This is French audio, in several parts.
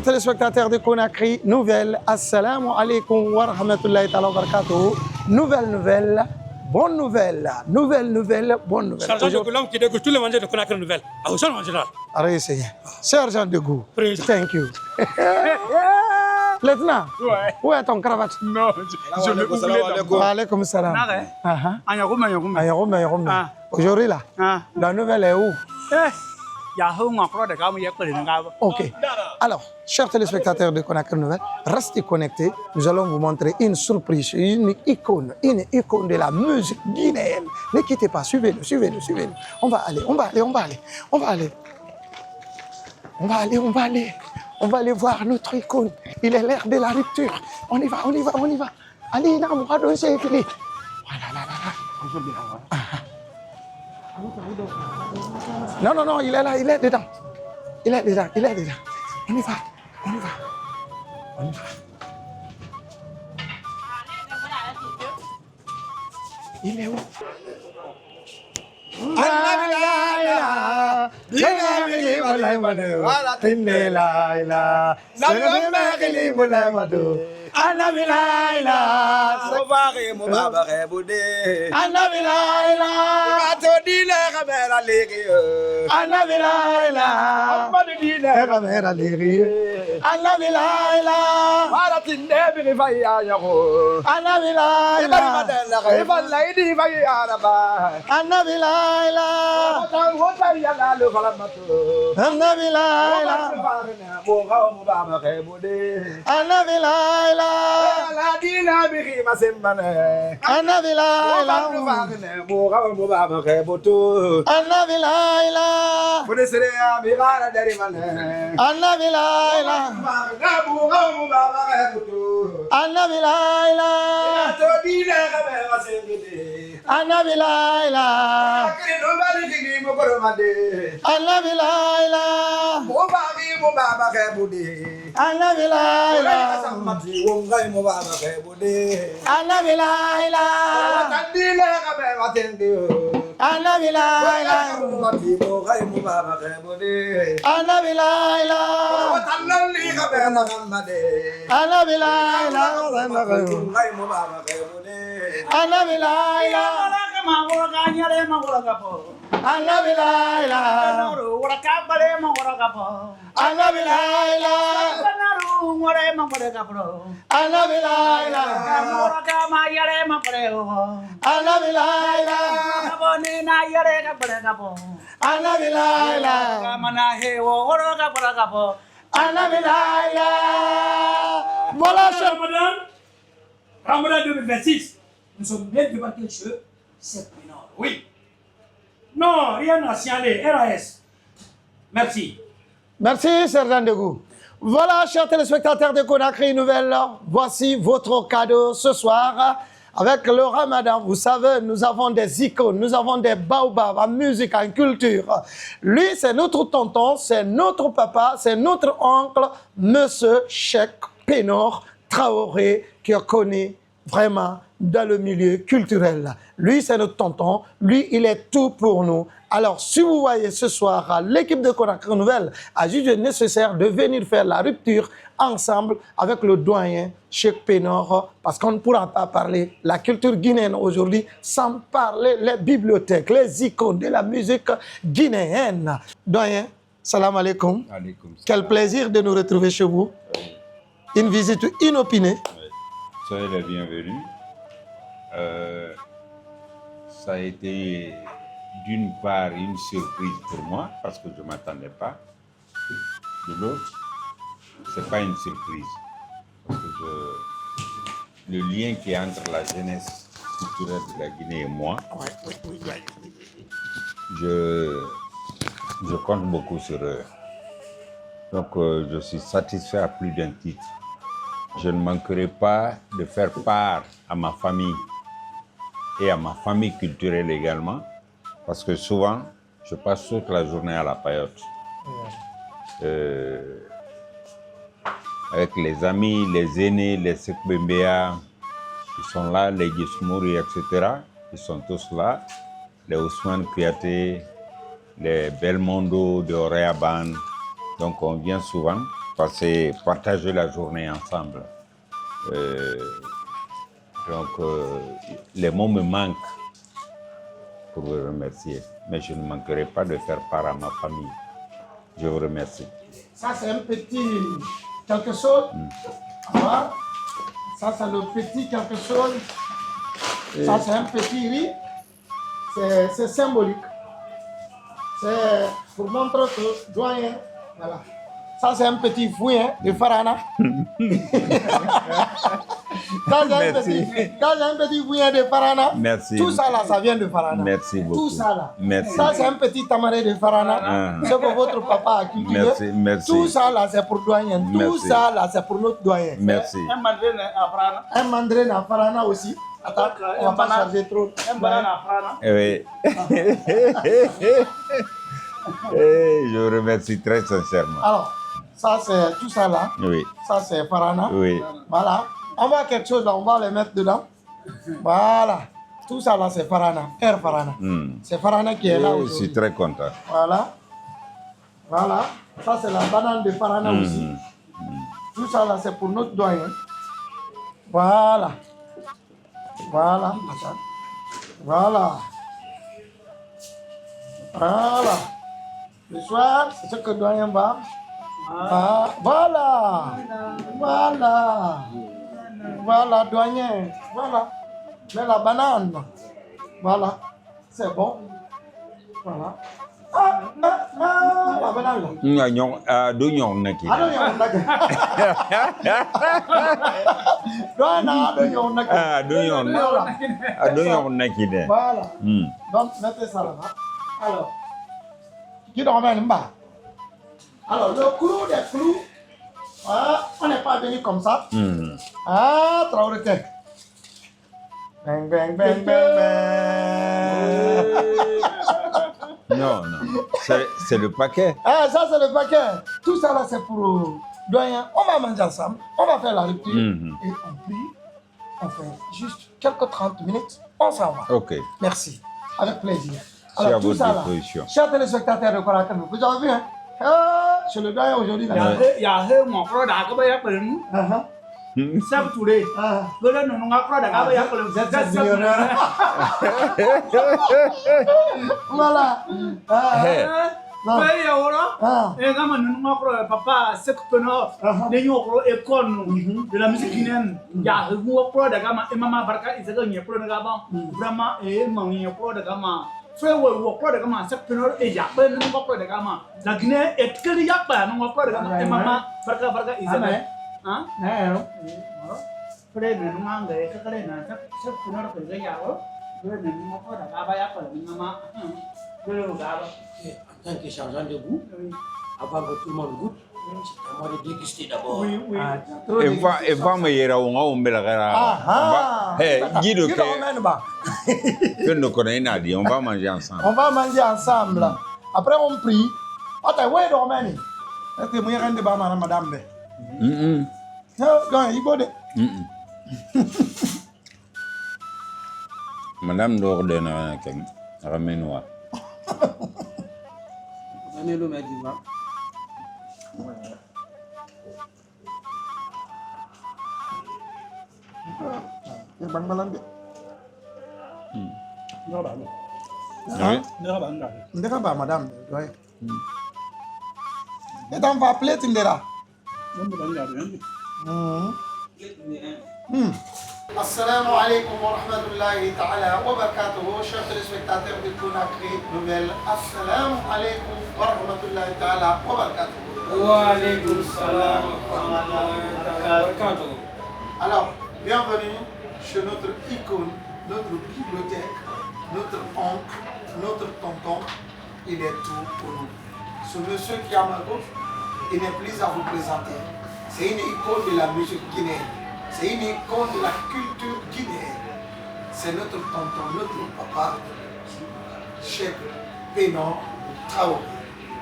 chers téléspectateurs de Conakry Nouvelle, assalamu alaikum wa rahmatullahi ta'ala wa barakatuh. Nouvelle, bonne nouvelle, bonne nouvelle. Sergent de Gou, qui dégoûte tous les mangeants de Conakry Nouvelle. À Ousmane en général. Arrêtez, Sergent de Gou. Thank you. Lieutenant, où est ton cravate? Non, je ne sais pas. Wa alaykoum salam. Aujourd'hui là, la nouvelle est où? Ok. Alors, chers téléspectateurs de Conakry Nouvelle, restez connectés. Nous allons vous montrer une surprise, une icône de la musique guinéenne. Ne quittez pas, suivez-nous. On va aller voir notre icône. Il est l'heure de la rupture. On y va. Allez, c'est fini. Non, il est là, il est dedans. On y va. Il est où? Voilà, cher Ramadan 2026, nous sommes bien devant quelque chose, c'est Pénor. Oui. Non, rien à signaler. RAS. Merci, Sergent de Gou. Voilà, chers téléspectateurs de Conakry Nouvelle, voici votre cadeau ce soir. Avec le Ramadan, vous savez, nous avons des icônes, nous avons des baobabs en musique, en culture. Lui, c'est notre tonton, c'est notre papa, c'est notre oncle, Monsieur Cheikh Pénor Traoré, qui connaît vraiment dans le milieu culturel. Lui, c'est notre tonton. Lui, il est tout pour nous. Alors, si vous voyez ce soir, l'équipe de Conakry Nouvelle a jugé nécessaire de venir faire la rupture ensemble avec le doyen Cheikh Pénor, parce qu'on ne pourra pas parler la culture guinéenne aujourd'hui sans parler les bibliothèques, les icônes de la musique guinéenne. Doyen, salam alaikum. Quel plaisir de nous retrouver chez vous. Une visite inopinée. Soyez les bienvenus. Ça a été d'une part une surprise pour moi parce que je ne m'attendais pas. De l'autre, ce n'est pas une surprise. Parce que le lien qui est entre la jeunesse culturelle de la Guinée et moi, je compte beaucoup sur eux. Donc je suis satisfait à plus d'un titre. Je ne manquerai pas de faire part à ma famille et à ma famille culturelle également, parce que souvent, je passe toute la journée à la paillote. Avec les amis, les aînés, les Sekbembea, ils sont là, les Gismouri, etc. Ils sont tous là. Les Ousmane Kouyaté, les Belmondo de Oréaban. Donc on vient souvent partager la journée ensemble. Les mots me manquent pour vous remercier, mais je ne manquerai pas de faire part à ma famille. Je vous remercie. Ça, c'est un petit quelque chose. Voilà. Ça, c'est le petit quelque chose. Ça, c'est un petit riz. C'est symbolique. C'est pour montrer que doyen. Voilà. Ça, c'est un petit fouet de Farana. Quand j'ai un petit fouet de Farana, Merci. tout ça là, ça vient de Farana. Merci beaucoup. Tout ça là. Merci. Ça, c'est un petit tamaré de Farana. Ce que votre papa a cultivé. Merci. Tout ça là, c'est pour doyen. Tout Merci. ça là, c'est pour notre doyen. Merci. Un mandarin à Frana. Un mandarin à Farana aussi. Attends, on va pas charger trop. Un banane à Frana. Oui. Je vous remercie très sincèrement. Alors, ça c'est tout ça là. Oui. Ça c'est Farana. Oui. Voilà. On va quelque chose là, on va les mettre dedans. Voilà. Tout ça là c'est Farana. Air Farana. C'est Farana qui est là Je aujourd'hui. suis très content. Voilà. Voilà. Ça c'est la banane de Farana aussi. Tout ça là c'est pour notre doyen. Voilà. Voilà. Voilà. Voilà. Le soir, c'est ce que doyen va. Ah, voilà. Voilà. Voilà, doyen. Voilà. Mais la banane. Voilà. C'est bon. Voilà. La banane là. Do ñong na ki. I don't know. Do ñong na ki de. Voilà. Donc, mettez ça là-bas. Alors, qui dort en bas? Alors, le clou des clous, voilà, on n'est pas venu comme ça. Ah, Traoré. Bang, bang, bang, bang, bang. Non. C'est le paquet. Ah, ça, c'est le paquet. Tout ça là, c'est pour doyen. On va manger ensemble. On va faire la rupture. Et on prie. On fait juste quelques 30 minutes. On s'en va. Ok. Merci. Avec plaisir. C'est à Alors, tout votre ça là, disposition. chers téléspectateurs de Korakano, vous avez vu, hein? Chez le doyen aujourd'hui, là. Il y a un mon frère d'Akaba Yakalem. Sab today. Gola no nga frère d'Akaba Yakalem. Vous êtes millionnaire. Voilà. Fais yawora. Et quand on frère papa sekpeno ne nyokro école de la musique guinéenne. Ya hugo frère d'Akama et maman barka isaka nyekro d'Akaba. Vraiment et maman nyekro d'Akama. Frère wo frère d'Akama sekpeno et ya ben no frère d'Akama. La Guinée est que ya pas no frère d'Akama et maman barka isaka. Hein? Non. Frère ne manga et kakale na sekpeno ko yawo. Frère ne mo frère d'Akaba ya ko maman. En tant que changeant de goût, avant que tout le monde goûte, c'est à moi de déguster d'abord. Oui. Et va me yera wonga ombela gara. Guido Qui dort en bas? que nous connaissons dit, on va manger ensemble. On va manger ensemble. Après, on prie. Attends, où est Dormani? Est-ce que moi, je vais à madame? Non, il faut de. Madame d'ordre ramène-moi. Donnez-le, mais dis-moi. Bang malam de. Oui. Ndeka ba madame, doyen. Et on va appeler Tindera. Assalamu alaikum wa rahmatullahi ta'ala wa barakatuhu. Chers téléspectateurs de Conakry Nouvelle, assalamu alaikum wa rahmatullahi ta'ala wa barakatuhu. Wa alaikum salam wa rahmatullahi wa barakatuh. Alors, bienvenue chez notre icône, notre bibliothèque, notre oncle, notre tonton. Il est tout pour nous. Ce monsieur qui est à ma gauche, il n'est plus à vous présenter. C'est une icône de la musique guinéenne. C'est une icône de la culture guinéenne. C'est notre tonton, notre papa, Cheikh Pénon Traoré.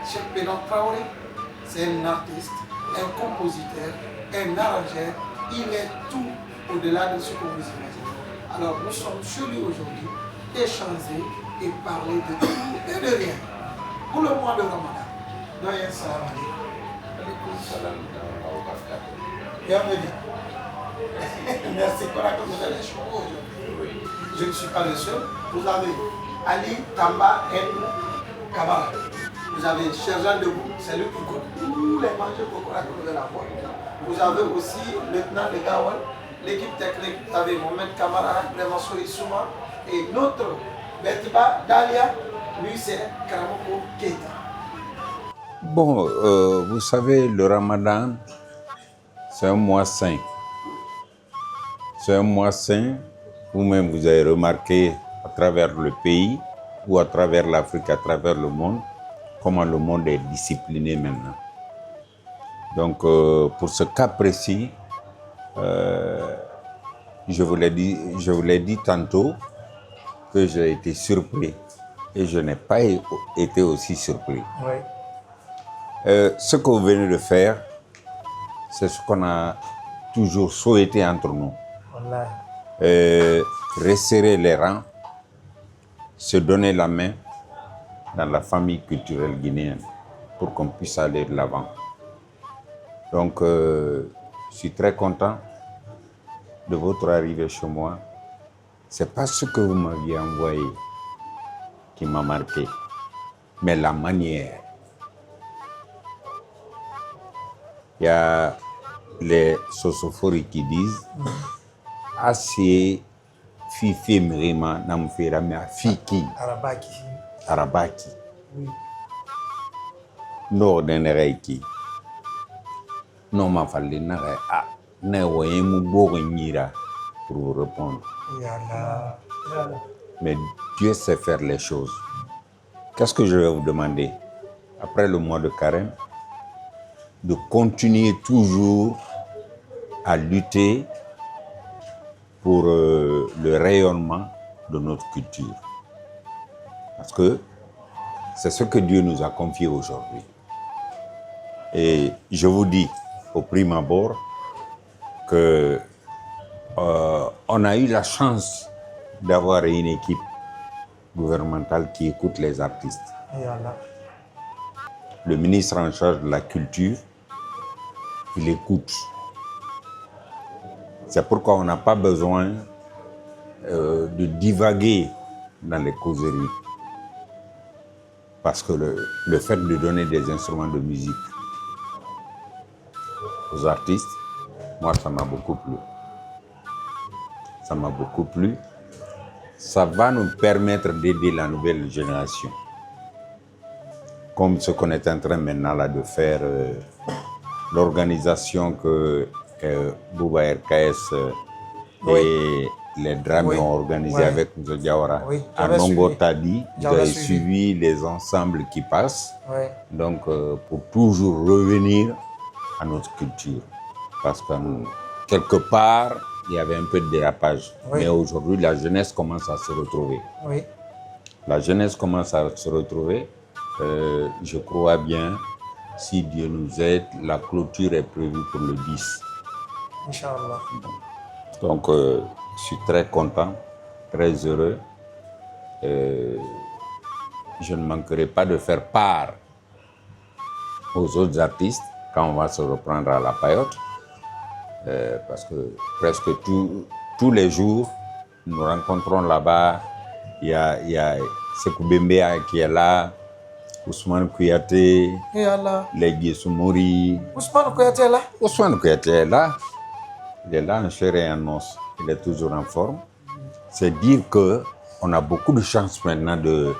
Cheikh Pénon Traoré, c'est un artiste, un compositeur, un arrangeur. Il est tout au-delà de ce que vous imaginez. Alors nous sommes chez lui aujourd'hui, échanger et parler de tout et de rien. Pour le mois de Ramadan. Doyen salam alaikum. Bienvenue. Merci pour la communauté. Je ne suis pas le seul. Vous avez Ali Tamba et Kamara. Vous avez Sergent Debout, c'est lui qui coûte tous les mangeurs pour de la voix. Vous avez aussi lieutenant de Gawal, l'équipe technique. Vous avez Mohamed Kamara, Clémenceau Issouma et notre Betiba Dalia, lui c'est Karamoko Keita. Bon, vous savez, le Ramadan, c'est un mois saint. C'est un mois saint. Vous-même, vous avez remarqué à travers le pays ou à travers l'Afrique, à travers le monde, comment le monde est discipliné maintenant. Donc, pour ce cas précis, je vous l'ai dit tantôt que j'ai été surpris et je n'ai pas été aussi surpris. Oui. Ce que vous venez de faire, c'est ce qu'on a toujours souhaité entre nous. Voilà. Resserrer les rangs, se donner la main dans la famille culturelle guinéenne pour qu'on puisse aller de l'avant. Donc, je suis très content de votre arrivée chez moi. C'est pas ce que vous m'aviez envoyé qui m'a marqué, mais la manière. Il y a les sosophories qui disent assez fifi mrima namfera me afiki arabaki no denereki non ma falli na ne woyen mu bogo nyira pour vous répondre. Mais Dieu sait faire les choses. Qu'est-ce que je vais vous demander après le mois de carême? De continuer toujours à lutter pour le rayonnement de notre culture. Parce que c'est ce que Dieu nous a confié aujourd'hui. Et je vous dis au prime abord que on a eu la chance d'avoir une équipe gouvernementale qui écoute les artistes. Le ministre en charge de la culture, il écoute. C'est pourquoi on n'a pas besoin de divaguer dans les causeries. Parce que le fait de donner des instruments de musique aux artistes, moi, ça m'a beaucoup plu. Ça m'a beaucoup plu. Ça va nous permettre d'aider la nouvelle génération. Comme ce qu'on est en train maintenant là, de faire, l'organisation que Bouba RKS et les drames ont organisé avec Mzo Diawara. À Nongo Tadi, vous avez suivi les ensembles qui passent. Donc, pour toujours revenir à notre culture. Parce que quelque part, il y avait un peu de dérapage. Mais aujourd'hui, la jeunesse commence à se retrouver. La jeunesse commence à se retrouver. Je crois bien, si Dieu nous aide, la clôture est prévue pour le 10. Inch'Allah. Donc, je suis très content, très heureux. Je ne manquerai pas de faire part aux autres artistes quand on va se reprendre à la paillote. Parce que presque tous les jours, nous rencontrons là-bas. Il y a Sekou Bembea qui est là, Ousmane Kouyaté, Legui Soumouri. Ousmane Kouyaté est là? Ousmane Kouyaté est là. Il est là en chair et en os. Il est toujours en forme. C'est dire qu'on a beaucoup de chance maintenant de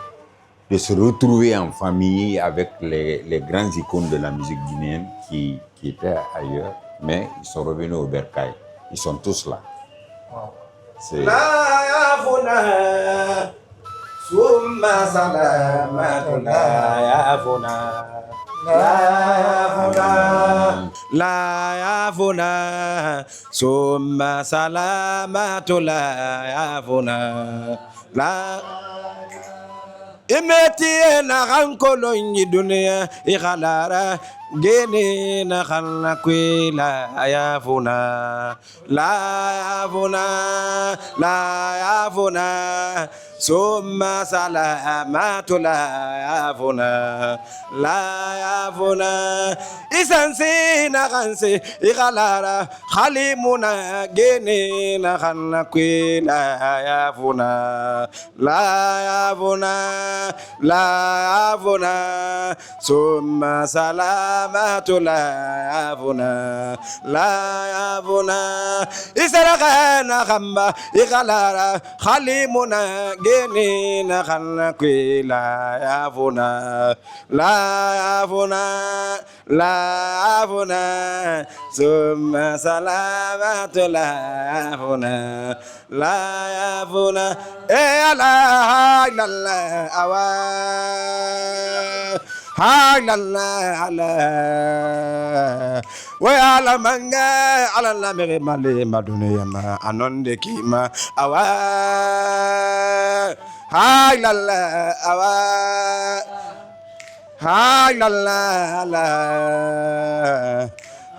se retrouver en famille avec les grandes icônes de la musique guinéenne qui étaient ailleurs. Mais ils sont revenus au Bercail. Ils sont tous là. C'est... La yafuna summa salamatu la yafuna la imeti na rankolo ni dunia ighalara gene na khala kwe la yafuna summa salamatu la yafuna isansi na kanse igalara khalimuna gene na khala kwe la yafuna summa salamatu la yafuna isaraka na khamba igalara khalimuna gene na khala kwe la yafuna summa salamatu la yafuna la awa ala wa ala manga ala la mere male madune ma anonde kima awa awa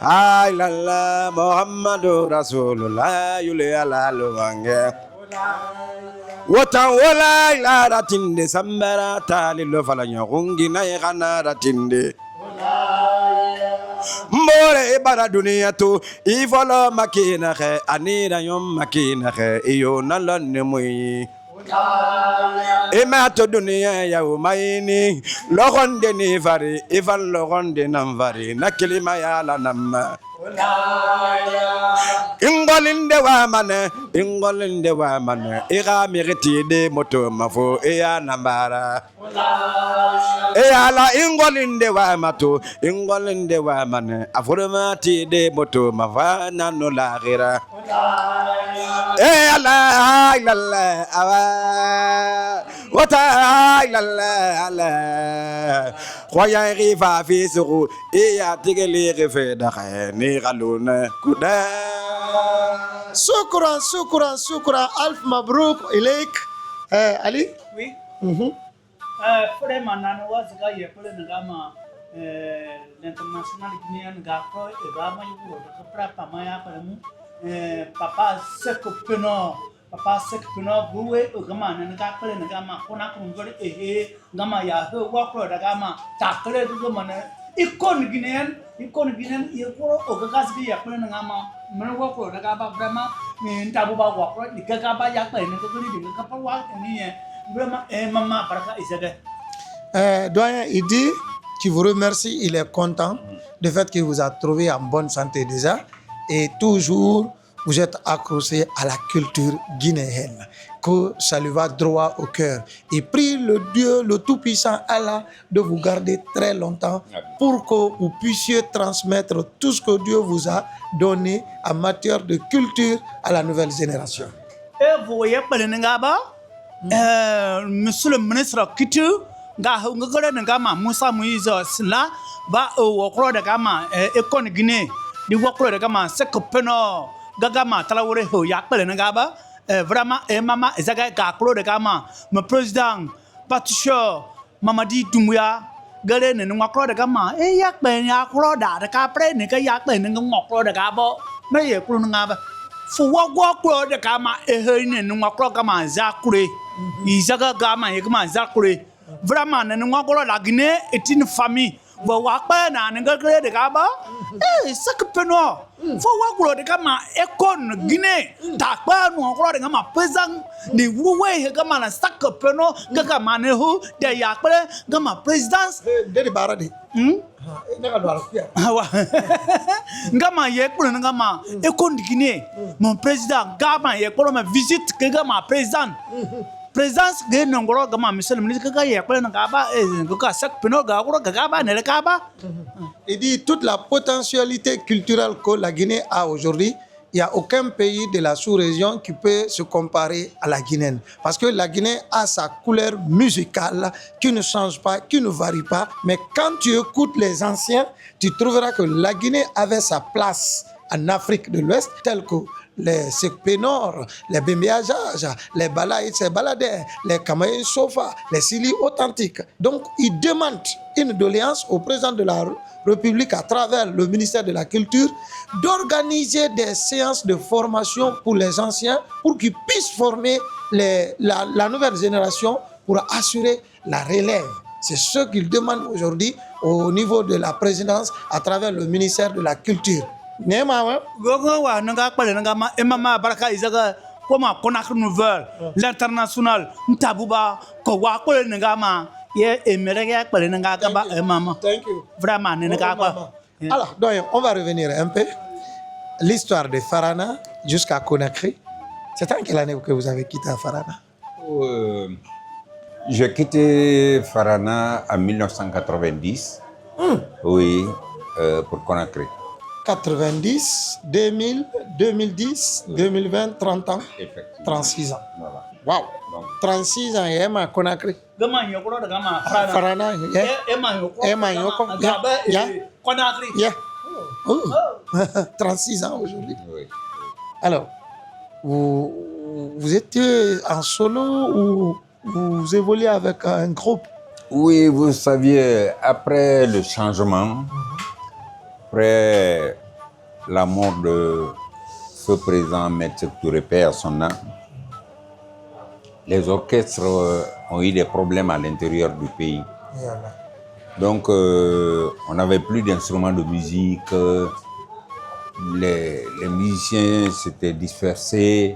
ala Muhammadu Rasulullah yule ala lumange wata wala ila ratinde sambara tali lo fala nyogungi na yegana ratinde mbore ibara dunia tu ivolo makina khe anira yom makina khe iyo nalone mui ima to dunia ya umaini logonde ni vari ival logonde nam vari nakilima ya la namma ingolinde wa mane iga miriti de moto mafo ya nambara ya la ingolinde wa mane afurmati de moto mafana no la gira la awa wata la khoya rifa fi suru ya tigeli rife da khani galuna kuda shukran alf mabrouk ilayk Ali. Oui. Frère Manano Wazaga Yapole Nagama, l'international guinéen Gako, et Rama Yugo, the Prapa Maya Palamu, Papa Sekopeno, Bue, Ugaman, and Gapel and Gama, Konakun, Gama Yahu, Walker, Gama, Takle, Guman, Icon Guinean, Iko, Ogagasbi, Yapole Nagama, Manwako, Nagaba Brahma, Tabuba Walker, the Gagaba Yapa, and the couple walk in here. Doyen Idi, qui vous remercie, il est content du fait qu'il vous a trouvé en bonne santé déjà et toujours vous êtes accroché à la culture guinéenne, que ça lui va droit au cœur. Et prie le Dieu, le Tout-Puissant Allah, de vous garder très longtemps pour que vous puissiez transmettre tout ce que Dieu vous a donné en matière de culture à la nouvelle génération. Et vous voyez, Monsieur le ministre Kitu, Gahungare Nagama, Moussa Moïse Silla, va au Wakro de Gama, Econ Guinée, du Wakro de Gama, Sekopeno, Gagama, Talawore, Yakpel Nagaba, vraiment, et Mama, Zaga Gakro de Gama, mon président, Patricio, Mamadi Dumouya, Galen and Wakro de Gama, Yakben Yakro, the Capre, Nika Yakben and Wakro de Gabo, Mayor Prunaba. For what walk the Gama, a hern and Wakro Gama, Zakure. Izaga Gama Yagma Zakure, Vraman and Wakora Lagine, it's in family. But Wakpan and Gagre Gaba, Sakapeno, for Wakro the Gama, Econ, Guinea, Takpan, Wakra Gama, President, the Wu Gama, Sakapeno, Gagamanehu, the Yakre, Gama, Presidents, Daddy Baradi. Gama Yakun Gama, Econ Guinea, mon President, Gama Yakoloma visit Gama, President. Présence de Nongoro Gama, Monsieur le ministre Gaba, Gaba, Nelekaba. Il dit toute la potentialité culturelle que la Guinée a aujourd'hui, il n'y a aucun pays de la sous-région qui peut se comparer à la Guinéenne. Parce que la Guinée a sa couleur musicale qui ne change pas, qui ne varie pas. Mais quand tu écoutes les anciens, tu trouveras que la Guinée avait sa place en Afrique de l'Ouest, telle que les Sekpenor, les Bembeajaja, les Balaïs et Baladins, les Kamaïs Sofa, les Sili authentiques. Donc, ils demandent une doléance au président de la République à travers le ministère de la Culture d'organiser des séances de formation pour les anciens pour qu'ils puissent former la nouvelle génération pour assurer la relève. C'est ce qu'ils demandent aujourd'hui au niveau de la présidence à travers le ministère de la Culture. L'international, Ntabouba, Kowa, Thank you. Vraiment, Alors, donc, on va revenir un peu. L'histoire de Farana jusqu'à Conakry. C'est en quelle année que vous avez quitté Farana? J'ai quitté Farana en 1990. Oui, pour Conakry. 90, 2000, 2010, 2020, 30 ans, Effectivement. 36 ans. Voilà. Wow. Donc, 36 ans, et à Conakry. Farana, yeah. Oh. 36 ans aujourd'hui. oui. Alors, vous étiez en solo ou vous évoluez avec un groupe? Oui, vous saviez, après le changement, après la mort de ce président Maître Touré Père, son âme, les orchestres ont eu des problèmes à l'intérieur du pays. Voilà. Donc, on n'avait plus d'instruments de musique, les musiciens s'étaient dispersés,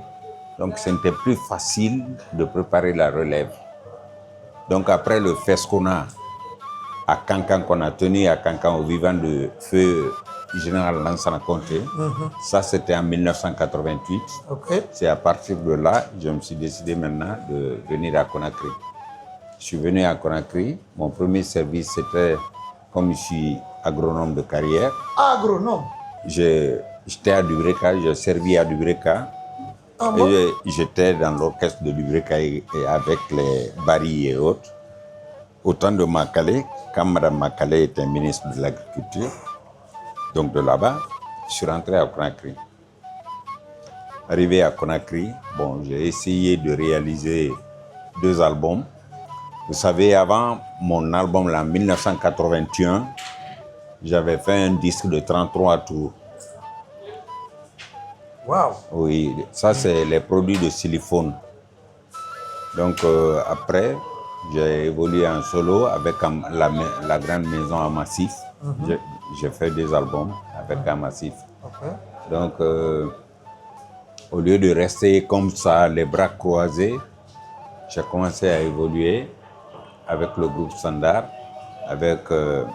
donc ce n'était plus facile de préparer la relève. Donc, après le FESCONA à Cancan qu'on a tenu à Cancan au vivant de feu général Lansana Conté, ça c'était en 1988. Ok. C'est à partir de là que je me suis décidé maintenant de venir à Conakry. Je suis venu à Conakry. Mon premier service, c'était, comme je suis agronome de carrière, Agronome. j'étais à Dubreka, j'ai servi à Dubreka. Ah bon? Et j'étais dans l'orchestre de Dubreka et avec les Barry et autres. Au temps de Makale, quand Mme Makale était ministre de l'Agriculture, donc de là-bas, je suis rentré à Conakry. Arrivé à Conakry, bon, j'ai essayé de réaliser 2 albums. Vous savez, avant mon album, là, en 1981, j'avais fait un disque de 33 tours. Wow. Oui, ça c'est les produits de Silyphone. Donc après, j'ai évolué en solo avec la grande maison à Massif. J'ai fait 2 albums avec un Massif. Okay. Donc au lieu de rester comme ça, les bras croisés, j'ai commencé à évoluer avec le groupe Standard, avec Le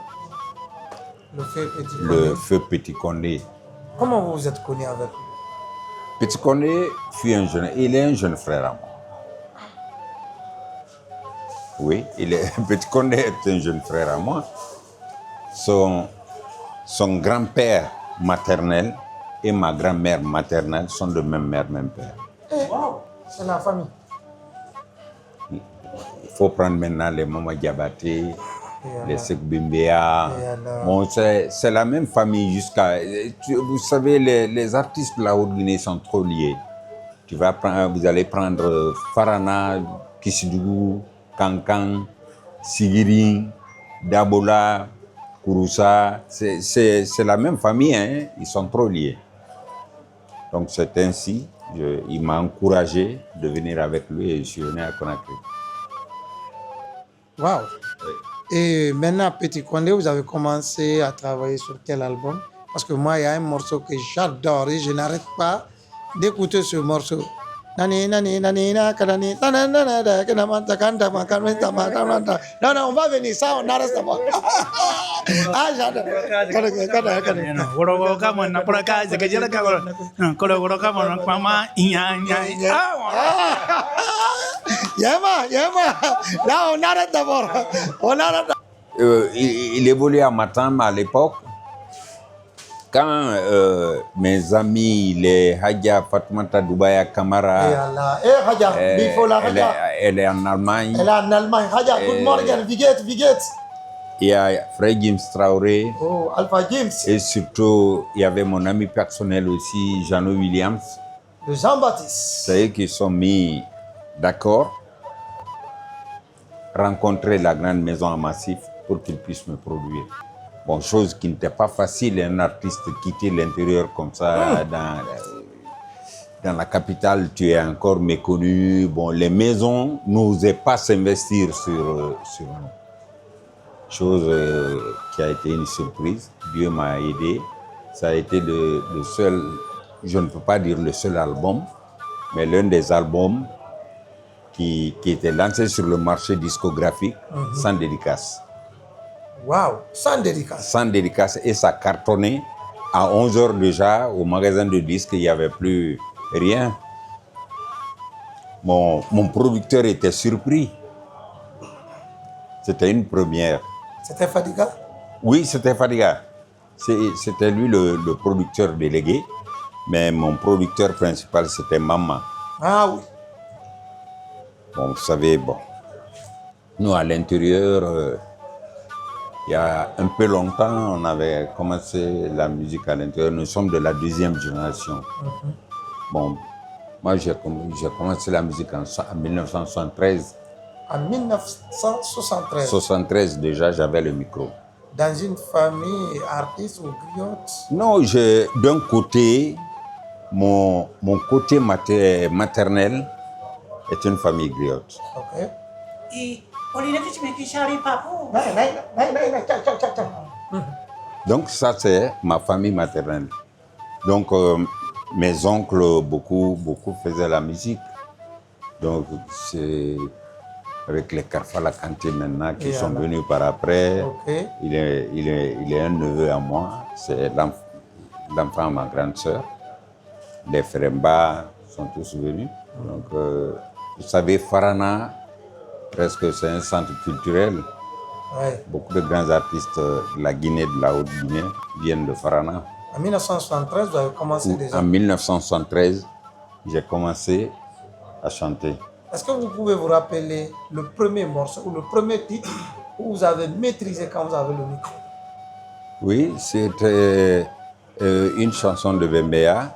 fait Petit le Condé. feu Petit Condé. Comment vous vous êtes connu avec lui? Petit Condé fut il est un jeune frère à moi. Oui, Petit Condé est un jeune frère à moi. Son grand-père maternel et ma grand-mère maternelle sont de même mère, même père. Wow. C'est la famille. Il faut prendre maintenant les Mama Diabaté, les Sekbimbea. Bon, c'est la même famille jusqu'à... Vous savez, les artistes de la Haute-Guinée sont trop liés. Vous allez prendre Farana, Kissidougou, Kankan, Sigiri, Dabola, Kouroussa. C'est la même famille, hein? Ils sont trop liés. Donc c'est ainsi, il m'a encouragé de venir avec lui et je suis venu à Conakry. Wow. Oui. Et maintenant, Petit Condé, vous avez commencé à travailler sur quel album? Parce que moi, il y a un morceau que j'adore et je n'arrête pas d'écouter ce morceau. Non, non, on va venir, ça, on arrête d'abord. Ah, j'adore. Yama. Là, on arrête d'abord. On arrête. Il évoluait à Matam à l'époque. Quand mes amis, les Hadja Fatoumata Doubaya Kamara, elle est en Allemagne. Elle est en Allemagne. Hadja, good morning, wie geht's? Il y a Frère James Traoré. Oh, Alpha James. Et surtout, il y avait mon ami personnel aussi, Jeannot Williams. de Jean-Baptiste. C'est eux qui sont mis d'accord, rencontrer la grande maison à Massif pour qu'ils puissent me produire. Bon, chose qui n'était pas facile, un artiste quitter l'intérieur comme ça dans la capitale, tu es encore méconnu. Bon, les maisons n'osaient pas s'investir sur nous. Chose qui a été une surprise. Dieu m'a aidé. Ça a été le seul, je ne peux pas dire le seul album, mais l'un des albums qui était lancé sur le marché discographique sans dédicace. Waouh, sans dédicace. Sans dédicace, et ça cartonnait. À 11h déjà, au magasin de disques, il n'y avait plus rien. Mon producteur était surpris. C'était une première. C'était Fadiga? Oui, c'était Fadiga. C'était lui le producteur délégué, mais mon producteur principal, c'était Maman. Ah oui. Bon, vous savez, nous à l'intérieur, il y a un peu longtemps, on avait commencé la musique à l'intérieur. Nous sommes de la deuxième génération. Bon, moi j'ai commencé la musique en 1973. En 1973. 73 déjà, j'avais le micro. Dans une famille artiste ou griotte? Non, d'un côté, mon côté maternel est une famille griotte. Ok. Donc ça, c'est ma famille maternelle. Donc mes oncles, beaucoup faisaient la musique. Donc c'est avec les Karfala Kanté maintenant qui sont venus par après. Okay. Il est un neveu à moi. C'est l'enfant de ma grande sœur. Les Feremba sont tous venus. Donc vous savez, Farana, presque c'est un centre culturel. Ouais. Beaucoup de grands artistes de la Guinée, de la Haute-Guinée, viennent de Farana. En 1973, vous avez commencé déjà? En 1973, j'ai commencé à chanter. Est-ce que vous pouvez vous rappeler le premier morceau ou le premier titre où vous avez maîtrisé quand vous avez le micro? Oui, c'était une chanson de Bembeya.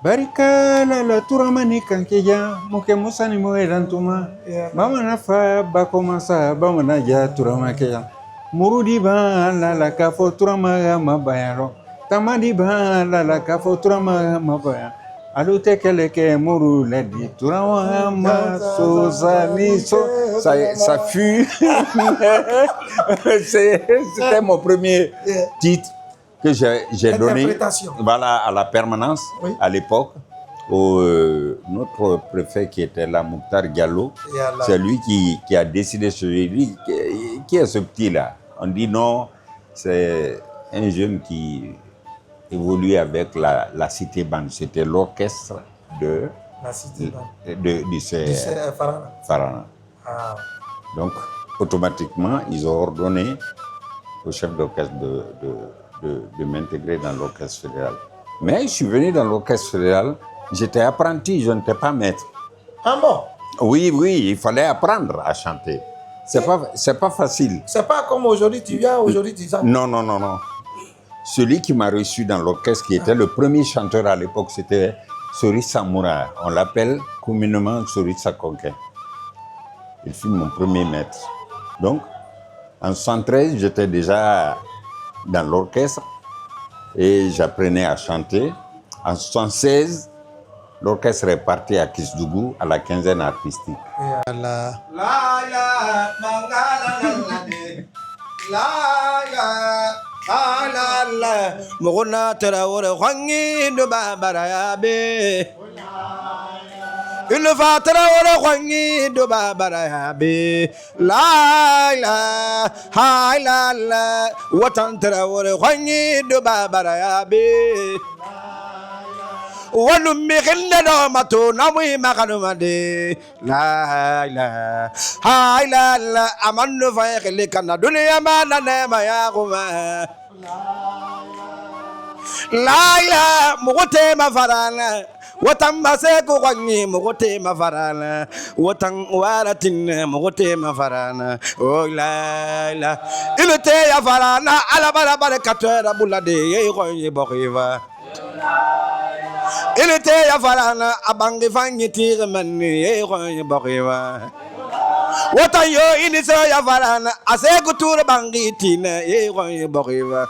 Barika la turamani kankeja muke musani moerantuma bamana fa bakomasa bamana ja turamakeya murudi ba la kafo turama mabayaro tamadi ba la kafo turama mabaya alute keleke muru ledi turama masozani ça fut c'était mon premier titre que j'ai donné à la permanence, oui. À l'époque, notre préfet qui était là, Mouktar Diallo, c'est lui qui a décidé celui qui est ce petit-là. On dit non, c'est un jeune qui évolue avec la Cité Band. C'était l'orchestre de la Cité Band. de Farana. Ah. Donc, automatiquement, ils ont ordonné au chef d'orchestre de m'intégrer dans l'orchestre fédéral. Mais je suis venu dans l'orchestre fédéral, j'étais apprenti, je n'étais pas maître. Ah bon? Oui, il fallait apprendre à chanter. C'est pas facile. C'est pas comme aujourd'hui, tu viens, aujourd'hui tu chantes. Non. Celui qui m'a reçu dans l'orchestre, qui était le premier chanteur à l'époque, c'était Sori Samoura. On l'appelle communément Sori Sakonke. Il fut mon premier maître. Donc, en 1973, j'étais déjà dans l'orchestre et j'apprenais à chanter. En 1976, l'orchestre est parti à Kisdougou à la quinzaine artistique. Il va travailler de babarabe la watan travailler khani de babarabe wanu mikhilla do mato namu makanumade la amanu fa khili kana dunya mana ne maya kuma la mugote mafarana watan maseko kwangi mugote mafarana watan waratin mugote mafarana oh la il te ya farana ala bara bara katera bulade ye kwangi bokiva Il était à Farana, à Bangifangi tire mani, et Roy Boriva. What are you in his oya Farana? I say go to the Bangitina, et Roy Boriva.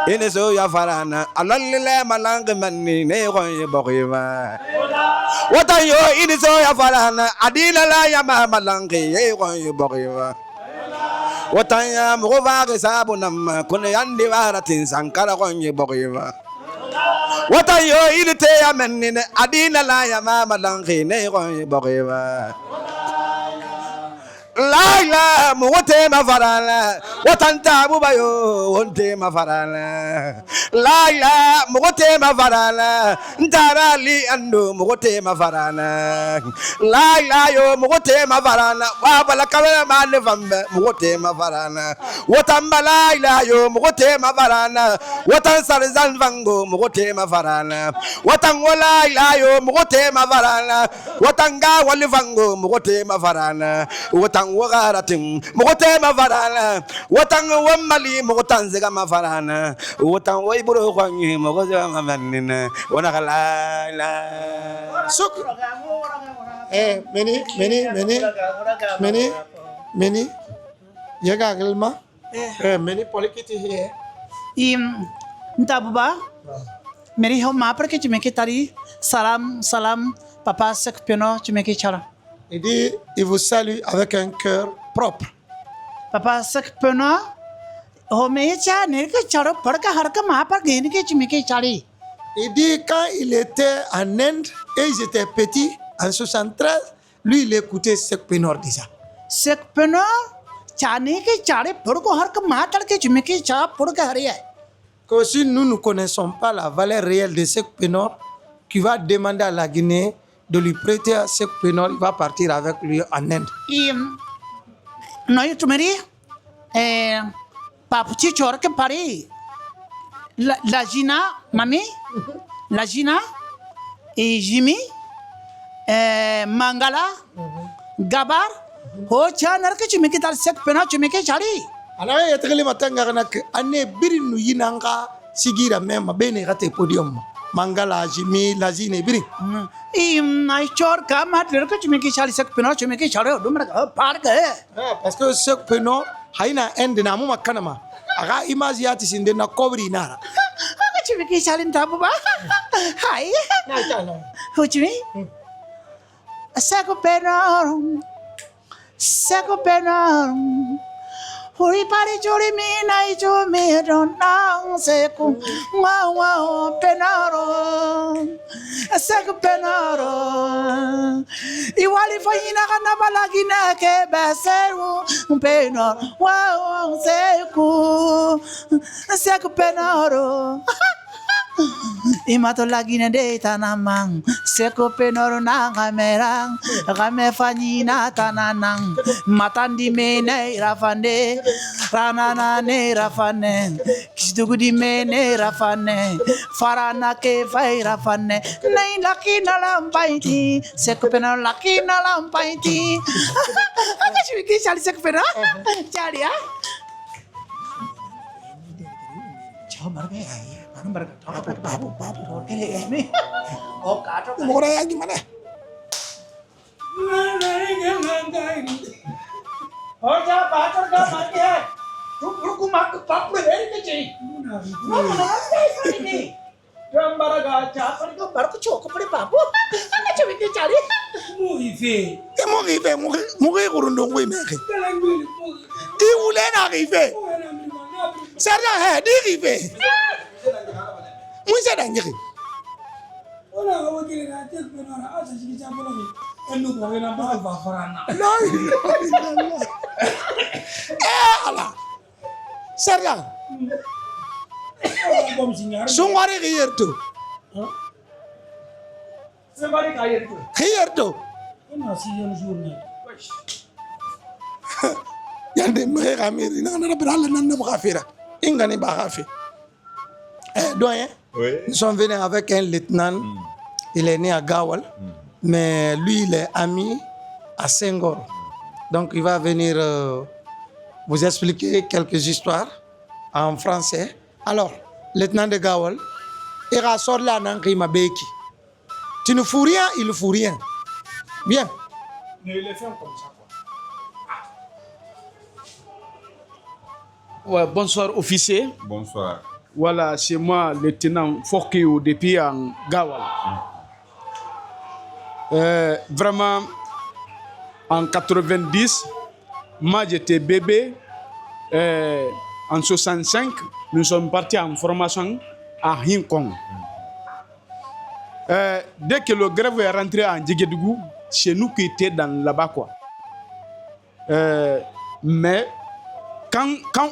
In his oya Farana, a lonely lamb along the mani, et Roy Boriva. What are you in his oya Farana? Adina Laya Malangi, et Roy Boriva. What I am over the Sabunam, Kunayandi Varatin, Sankara Roy Boriva. What are you in the Tayaman in Adina Laya Mama Langi, Neroy Boriva? Laila, Motema Farala, what Antabubayo, Wontema Farala, Laila, Motema Farala, Ntarali and Motema Farala, Laila, yo Motema Farala, Wabala Cameraman from Motema Farala, what Ambalaila, yo Motema Farala, what Ansarizan Vango, Motema Farala, what Angolaila, yo Motema Farala, what Anga Walivango, Motema Farala, what Wagaratim, Motema Varana, Watang Wamali, Motanzega Mavarana, Watang Waiburu, Mogoza Manina, Wanagala. So, many, Yaga Gilma, many polikiti here. Ntabuba, Mary Home Mapper, que tu make it salam, salam, papa, sec piano, tu make it chala. Il dit, il vous salue avec un cœur propre. Papa sec piano, oh, mais tiens, n'est que charo, porca harka mapper, gain que tu make it chali. Il dit, quand il était en Inde et ils étaient petits, en 73, lui, il écoutait Sek Penor déjà. Sec piano, chane que chare, porco harka matar que tu make it cha, porca haria. Que si nous ne connaissons pas la valeur réelle de Sek Penor, qui va demander à la Guinée de lui prêter à Sek Penor, il va partir avec lui en Inde. Non, tu me dis, Papuchi Chorke Paris, la Gina, Mami, la Gina, et Jimmy, Mangala, Gabar, oh, Chanar, que tu me quittes Sek Penor, tu me quittes Charlie. Alors, il y a très longtemps que année Birinu Yinanga, Sigira même, ben raté podium. Mangala, Jimmy, la Gine, Biri. I chor come at the tu make Charlie Sek Penor, tu make Charlie, do park. Parce que Sek Penor, Haina Ende Namuma Kanama, Ara Imaziatis in the Nakobri Nara. Tu make Charlie Tabuba? Hi, who to me? A Sek Penor, Sek Penor. Hori pari chori mi nai cho me don nang se ku wow penaro sek penaro iwali faina kana balagi na ke beseru penaro wow se ku sek penaro Imato lagi na de tanamang seko penoro na kamerang kame fanyina tananang matandi me ne rafane ranana ne rafane kisdugu di me ne rafane farana ke fai rafane nei laki na lampaiti seko penoro laki na lampaiti aka chiki chali seko penoro chali ya chao marbe babu ini oh kacau Mora ya gimana? oh ja bacor ga mati hai ruku mak papu dari kecil mana ini gambar gacha pani ko bar ko choko pade babu ana cumi ke cari Morife. E morife, mori kurundong we meke. Di ule na rife. Serda he, di rife. Mun sa dangi. Ona hawa kile na tek penora asa sigi chapolo ni. Enu ko na ba ba farana. La ilaha illallah. Ala. Serda. Bom singar. Sungwari giyerto. sembari kaya tu Giyerto. Ona si yon journée. Yande mre kamiri na na brala na brafira. Ingani ba rafi. Doyen. Oui. Nous sommes venus avec un lieutenant. Il est né à Gawal, mais lui, il est ami à Senghor. Donc, il va venir vous expliquer quelques histoires en français. Alors, lieutenant de Gawal, Et rassort là, ma beki. Tu ne fous rien, il ne fout rien. Bien. Mais il est fait comme ça, quoi. Ouais, bonsoir, officier. Bonsoir. Voilà, c'est moi, le lieutenant Fokio, depuis en Gawal. Vraiment, en 90, moi j'étais bébé. En 65, nous sommes partis en formation à Hong Kong. Dès que le grève est rentré en Djigédougou, c'est nous qui étions là-bas, quoi. Mais quand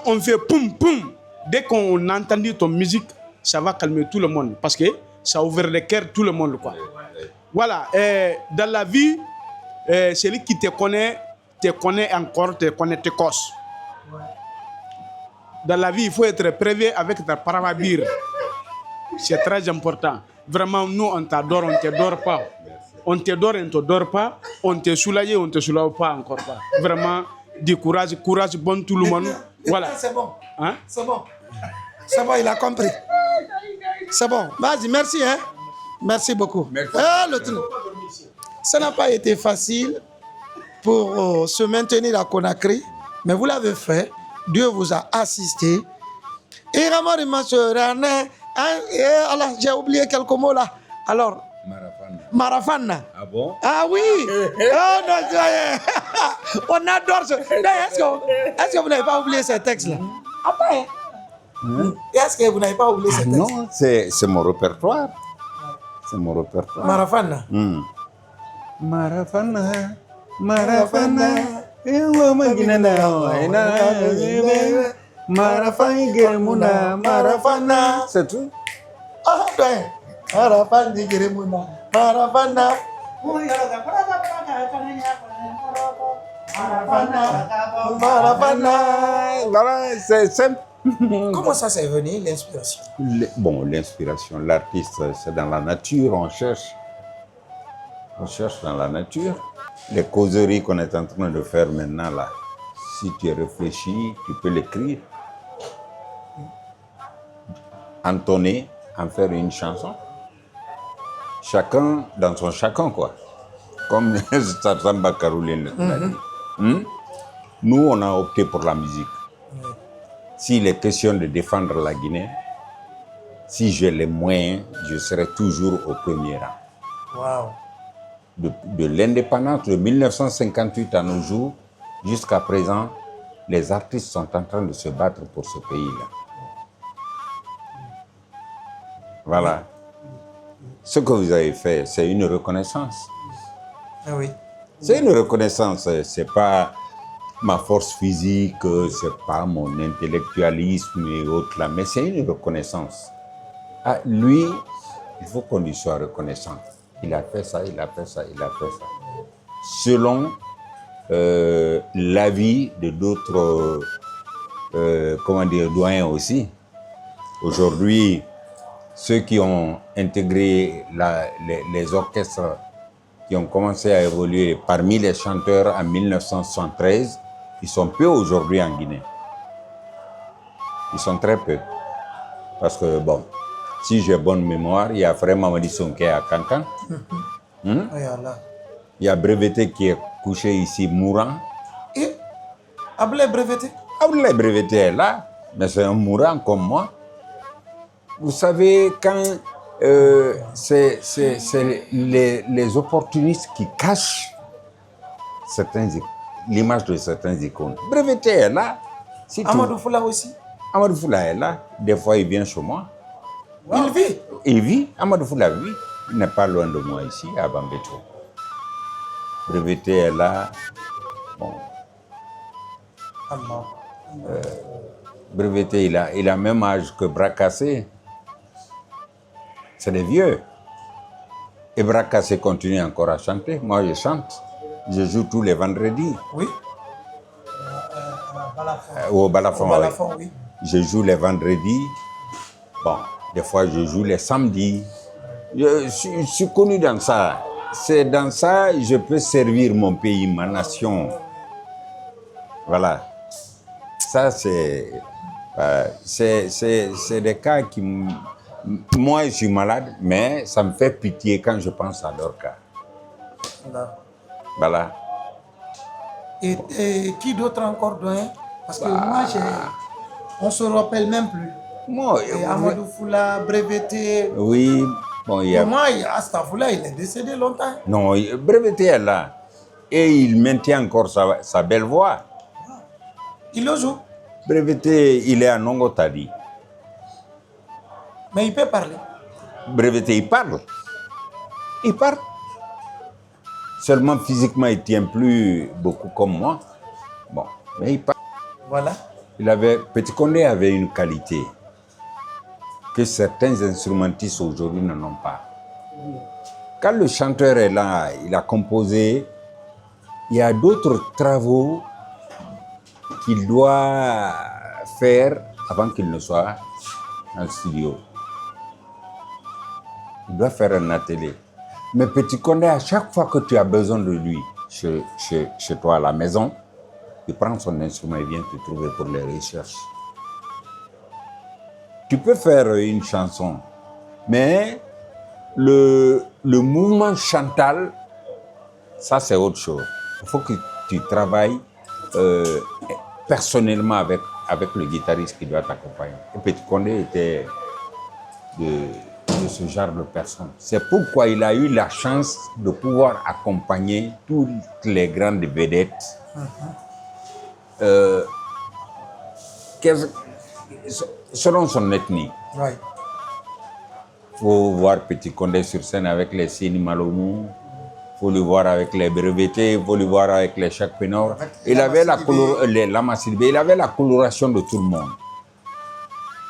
on fait poum poum, dès qu'on a entendu ton musique, ça va calmer tout le monde parce que ça ouvre le cœur tout le monde, quoi. Voilà, dans la vie, celui qui te connaît encore, te connaît tes causes. Dans la vie, il faut être prévu avec ta paravabire. C'est très important. Vraiment, nous, on t'adore, on ne t'adore pas. On t'adore, on ne t'adore pas. On te soulage, on ne te soulage pas encore pas. Vraiment, du courage, courage, bon tout le monde. Voilà. C'est bon. Hein? C'est bon. C'est bon, il a compris. C'est bon. Vas-y, merci. Hein? Merci beaucoup. Merci. Ça n'a pas été facile pour se maintenir à Conakry, mais vous l'avez fait. Dieu vous a assisté. Et alors, j'ai oublié quelques mots là. Alors, Marafana. Ah bon? Ah oui. Oh non, on adore ce. Est-ce que vous n'avez pas oublié ces textes-là? Après. Est-ce que vous n'avez pas oublié ces textes? Non, c'est mon répertoire. C'est mon répertoire. Marafana. Marafana, Marafana, Marafana. C'est tout. Ah ben, Marafana, Marafana. Voilà, c'est simple. Comment ça s'est venu, l'inspiration? Bon, l'inspiration, l'artiste, c'est dans la nature, on cherche. On cherche dans la nature. Les causeries qu'on est en train de faire maintenant, là, si tu réfléchis, tu peux l'écrire. Entonner, en faire une chanson. Chacun dans son chacun, quoi. Comme Samba Caroline l'a dit. Nous, on a opté pour la musique. S'il est question de défendre la Guinée, si j'ai les moyens, je serai toujours au premier rang. Wow. De l'indépendance de 1958 à nos jours, jusqu'à présent, les artistes sont en train de se battre pour ce pays-là. Voilà. Ce que vous avez fait, c'est une reconnaissance. Ah oui. C'est une reconnaissance. C'est pas ma force physique, c'est pas mon intellectualisme et autres là, mais c'est une reconnaissance. Ah, lui, il faut qu'on lui soit reconnaissant. Il a fait ça, il a fait ça, il a fait ça. Selon l'avis de d'autres, doyens aussi. Aujourd'hui, ceux qui ont intégré les orchestres qui ont commencé à évoluer parmi les chanteurs en 1973, ils sont peu aujourd'hui en Guinée. Ils sont très peu. Parce que, bon, si j'ai bonne mémoire, il y a Frère Mamadi Sonké à Cancan. Il y a Breveté qui est couché ici, mourant. Et Ablaye Breveté? Ablaye Breveté est là, mais c'est un mourant comme moi. Vous savez, quand c'est les opportunistes qui cachent l'image de certains icônes. Breveté est là. Amadou Foula aussi? Amadou Foula est là. Des fois, il vient chez moi. Wow. Il vit? Il vit. Amadou Foula vit. Il n'est pas loin de moi ici, à Bambeto. Breveté est là. Bon. Breveté, il a même âge que Bracassé. C'est des vieux. Et Bracassé continue encore à chanter. Moi, je chante. Je joue tous les vendredis. Oui. Au Balafon. Oui. Je joue les vendredis. Bon, des fois, je joue les samedis. Je suis connu dans ça. C'est dans ça que je peux servir mon pays, ma nation. Voilà. Ça, c'est des cas qui Moi, je suis malade, mais ça me fait pitié quand je pense à leur cas. D'accord. Voilà. Et qui d'autre encore, doyen? Parce que moi, on ne se rappelle même plus. Moi, Et Amadou Foula, Breveté. oui, bon, il y a... Pour moi, Astafoula, il est décédé longtemps. Non, Breveté est là. Et il maintient encore sa belle voix. Il le joue. Breveté, il est à Nongotadi. Mais il peut parler. Breveté, il parle. Il parle. Seulement physiquement, il ne tient plus beaucoup comme moi. Bon, mais il parle. Voilà. Petit Condé avait une qualité que certains instrumentistes aujourd'hui n'en ont pas. Quand le chanteur est là, il a composé, il y a d'autres travaux qu'il doit faire avant qu'il ne soit dans le studio. Il doit faire un atelier. Mais Petit Condé, à chaque fois que tu as besoin de lui chez toi à la maison, il prend son instrument et vient te trouver pour les recherches. Tu peux faire une chanson, mais le mouvement chantal, ça c'est autre chose. Il faut que tu travailles personnellement avec le guitariste qui doit t'accompagner. Et Petit Condé était de ce genre de personne. C'est pourquoi il a eu la chance de pouvoir accompagner toutes les grandes vedettes selon son ethnie. Oui. Il faut voir Petit Condé sur scène avec les Sini Malomou, il faut le voir avec les Breveté, il faut le voir avec les Chak Penor. Il avait la coloration de tout le monde.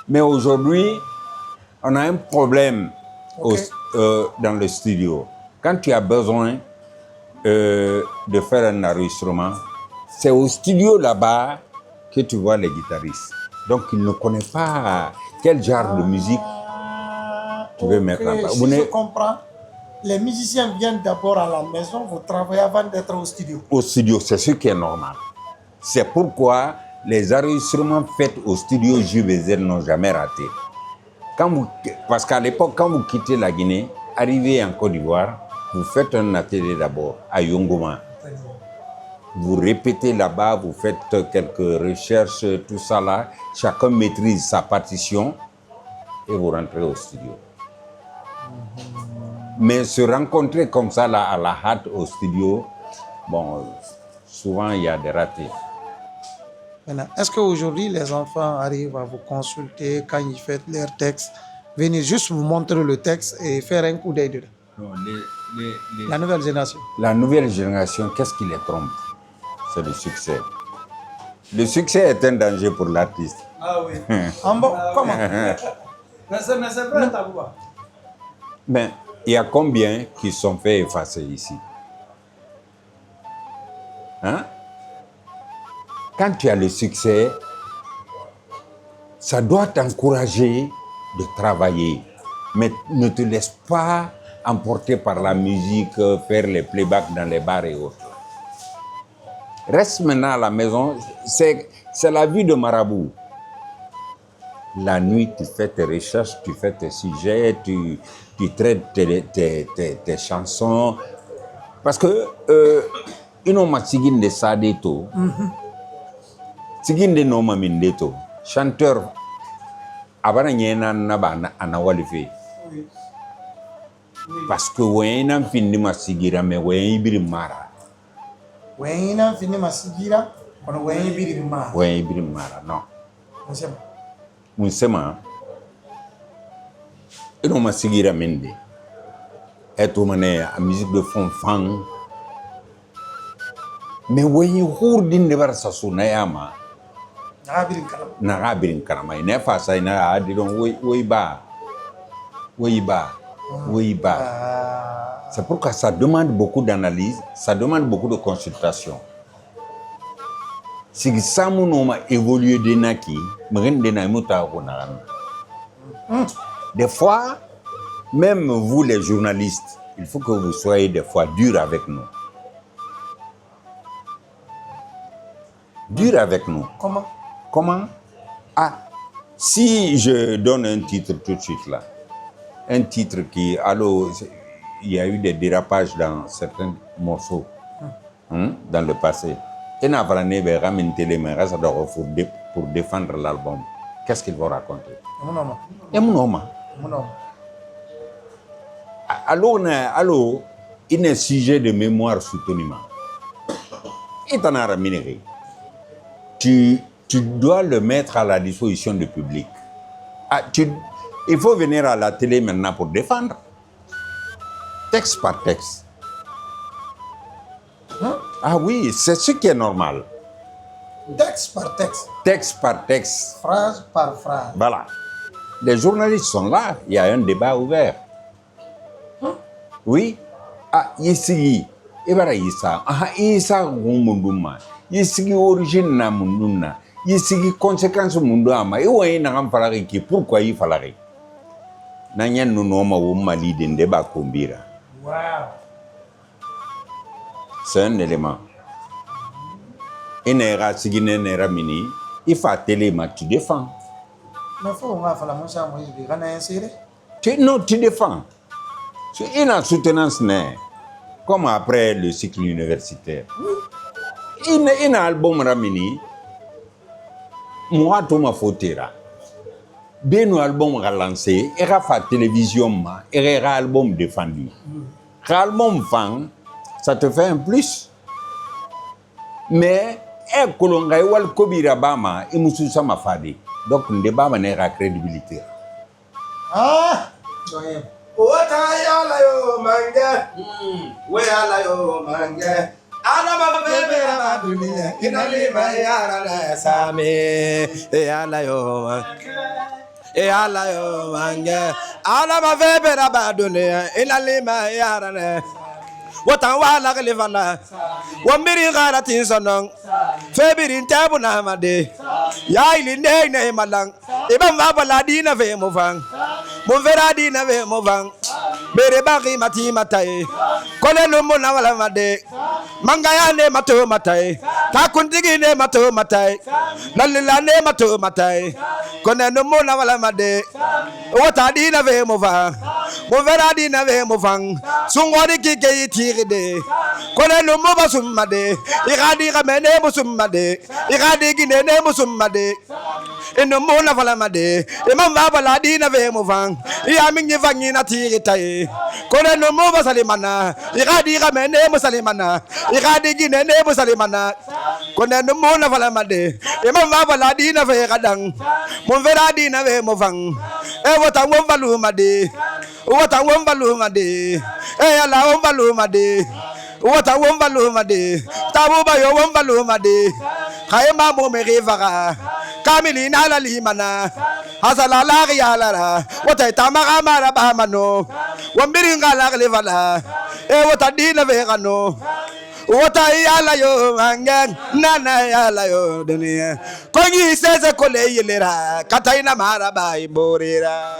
Mais aujourd'hui, on a un problème dans le studio. Quand tu as besoin de faire un enregistrement, c'est au studio là-bas que tu vois les guitaristes. Donc, ils ne connaissent pas quel genre de musique tu veux mettre là-bas. Si je comprends, les musiciens viennent d'abord à la maison, vous travaillez avant d'être au studio. Au studio, c'est ce qui est normal. C'est pourquoi les enregistrements faits au studio JVZ n'ont jamais raté. Parce qu'à l'époque, quand vous quittez la Guinée, arrivez en Côte d'Ivoire, vous faites un atelier d'abord à Yongoma. Vous répétez là-bas, vous faites quelques recherches, tout ça là. Chacun maîtrise sa partition et vous rentrez au studio. Mais se rencontrer comme ça là, à la hâte au studio, bon, souvent il y a des ratés. Maintenant, est-ce qu'aujourd'hui les enfants arrivent à vous consulter quand ils font leurs textes, venir juste vous montrer le texte et faire un coup d'œil dedans? Non, La nouvelle génération. La nouvelle génération, qu'est-ce qui les trompe? C'est le succès. Le succès est un danger pour l'artiste. Ah oui. Comment? Mais c'est vrai, Tabouba. Mais il y a combien qui sont fait effacer ici? Hein? Quand tu as le succès, ça doit t'encourager de travailler. Mais ne te laisse pas emporter par la musique, faire les playbacks dans les bars et autres. Reste maintenant à la maison, c'est la vie de marabout. La nuit, tu fais tes recherches, tu fais tes sujets, tu traites tes chansons. Parce que, inoma siginde sadeto, siginde noma mindeto, chanteur, abana nyena naba anawalife. Parce que wena findi masigira me wen ibiri mara. Wena fini masigira, kono wen ibiri mara. Wen ibiri mara, non. Munsema, ino masigira mende. Eto mane a musique de fond fang. Mais wen hurdin de barsa sunayama. Nagabirin karama. Ine fasa ina adidon oui ba. C'est pourquoi ça demande beaucoup d'analyse, ça demande beaucoup de consultation. Si ça m'a évolué de naki, des fois, même vous les journalistes, il faut que vous soyez des fois durs avec nous. Dur avec nous. Comment? Comment? Ah, si je donne un titre tout de suite là, un titre qui, il y a eu des dérapages dans certains morceaux dans le passé. Et n'a pas pour défendre l'album. Qu'est-ce qu'ils vont raconter? Alors, il est sujet de mémoire souteniment. Et t'en as ramené. Tu dois le mettre à la disposition du public. Il faut venir à la télé maintenant pour défendre. Texte par texte. Ah oui, c'est ce qui est normal. Texte par texte. Texte par texte. Phrase par phrase. Voilà. Les journalistes sont là, il y a un débat ouvert. Oui. Ici, Isa Gumunduma. Ici, origine na munduna. Ici, conséquence mundama. Et ouais, n'a pas qui pourquoi il fallait. Nanyan nous nomme au Mali d'un débat combira. Wow. C'est un élément. Il faut télé, mais tu défends. Mais il faut faire la manche à moi, Non, tu défends. C'est une soutenance, comme après le cycle universitaire. Il y a un album Ramini, moi, tout m'a fauté. Bien, un album relancé, il y a fait télévision, il y a un album défendu. Album fan, ça te fait un plus. Mais, kolonga wal kobira bama et musu sama fadi. Donc, ne bama n'est pas crédibilité. Ah! Wata yala yo mange, we yala yo mange. Adama bebe raba dunia, inali ma yara la same. Yala yo mange, yala yo mange. Adama bebe raba dunia, inali ma yara la. Wata wala kelefala, wambiri gara tinsonong, febirin tabu na made. Ya ilinde ne malang, ibang babala di na ve movang. Monvera di na ve movang, bere baki mati matai, kole lumu na wala made, mangaya ne mato matai, takuntigi ne mato matai, lalila ne mato matai, kone lumu na wala made, wata di na ve movang, monvera di na ve movang, sungwari kike itiride, kone lumu basumade, iradi ramene musumade, iradi gine ne musumade, eno mo na wala made, imam babala di na ve movang. Ya mingi vangi na tiritaye kone no mo basalimana iradi ramene musalimana iradi gine ne musalimana kone no mo na vala made imam bala di na ve kadang mon vera di na ve movang e wota ngom balu made e ala om balu made wota ngom balu made tabu ba yo om balu made khayma mo me rivara kamili na la limana hasala la riyala wata tamara mara ba mano wambiri ngala levala e wata dina ve kano wata yala yo mangang nana yala yo dunia kongi sese kole yelera kataina mara ba iborira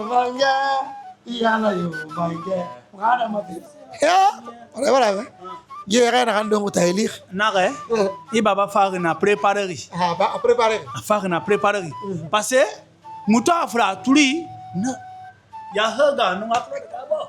manga yala yo manga ngada mafi ya voilà Guerre na rando mutailir. Nare, il baba faire na préparer. Ah ba préparer. Faire na préparer. Parce que muta afra tuli na ya haga no afra ka ba.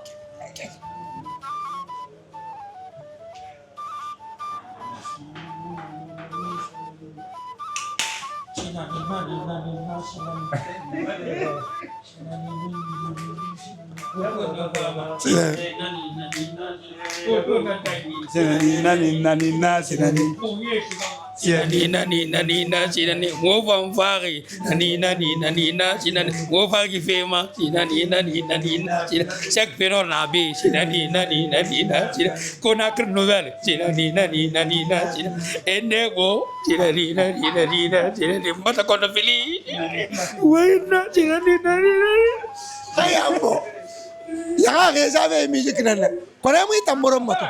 Ya rezabe musique nan kone mu tamboro moto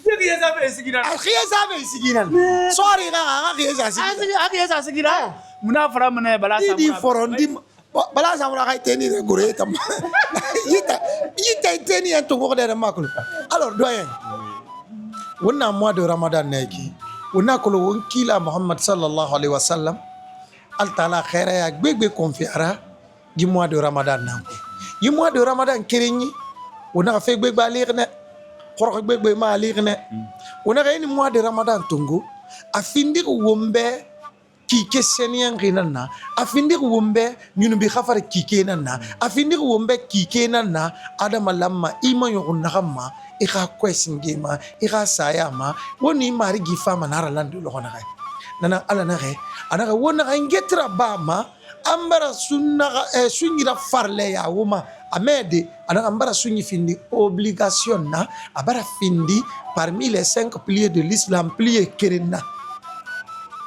Akiyesa be sigira. Akiyesa be sigira. Sorry ga akiyesa sigira. Akiyesa sigira. Muna fara muna bala samura. Di forondi bala samura kay teni re gore tam. Yita teni en to ngode makulu. Alors doyen. Wonna mois de Ramadan neki. Wonna ko won kila Muhammad sallallahu alaihi wasallam. Al taala khaira ya gbegbe konfiara di mois de Ramadan nan. yi mois de Ramadan kerenyi wona fe gbe ba lirne khoro gbe ma lirne wona ga ni mois de Ramadan tongo afindi wombe kike senien rinana afindi wombe nyunu bi khafar kike nana afindi wombe kike nana adama lamma ima yo nakama ika kwesingema ika sayama woni mari gifama nara landu lo khona nana ala na re ana wona ngetra bama ambara sunna sunyira farle ya woma amede ana ambara sunyi findi obligation na abara findi parmi les 5 piliers de l'islam pilier kerena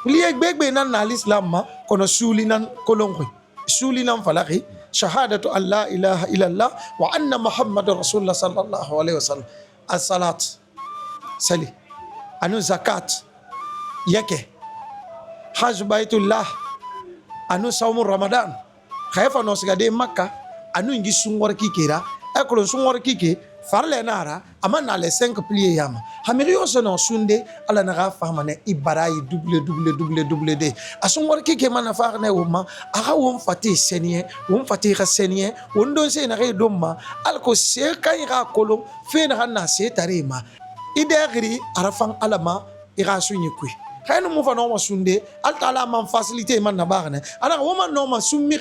pilier gbegbe nan na l'islam ma kono suli nan kolonko suli nan falaki shahadatu an la ilaha illallah wa anna muhammadar rasulullah sallallahu alaihi wasallam as-salat sali anu zakat yake hajj baitullah anu saumu Ramadan khaifa no sigade Makka anu ngi sungor kikera ekolon sungor kike farle nara amana les 5 piliers yama hamiri yo sono sunde ala na gafa mane ibarai double de asungor kike mana farne woma aga won fati senier won fati ga senier won don se na re domma alko se kan ga kolon fe na na se tarema idegri arafan alama ira sunyi kui khayno mo fa no sunde altala man facilité man na barne ana wo man no man summi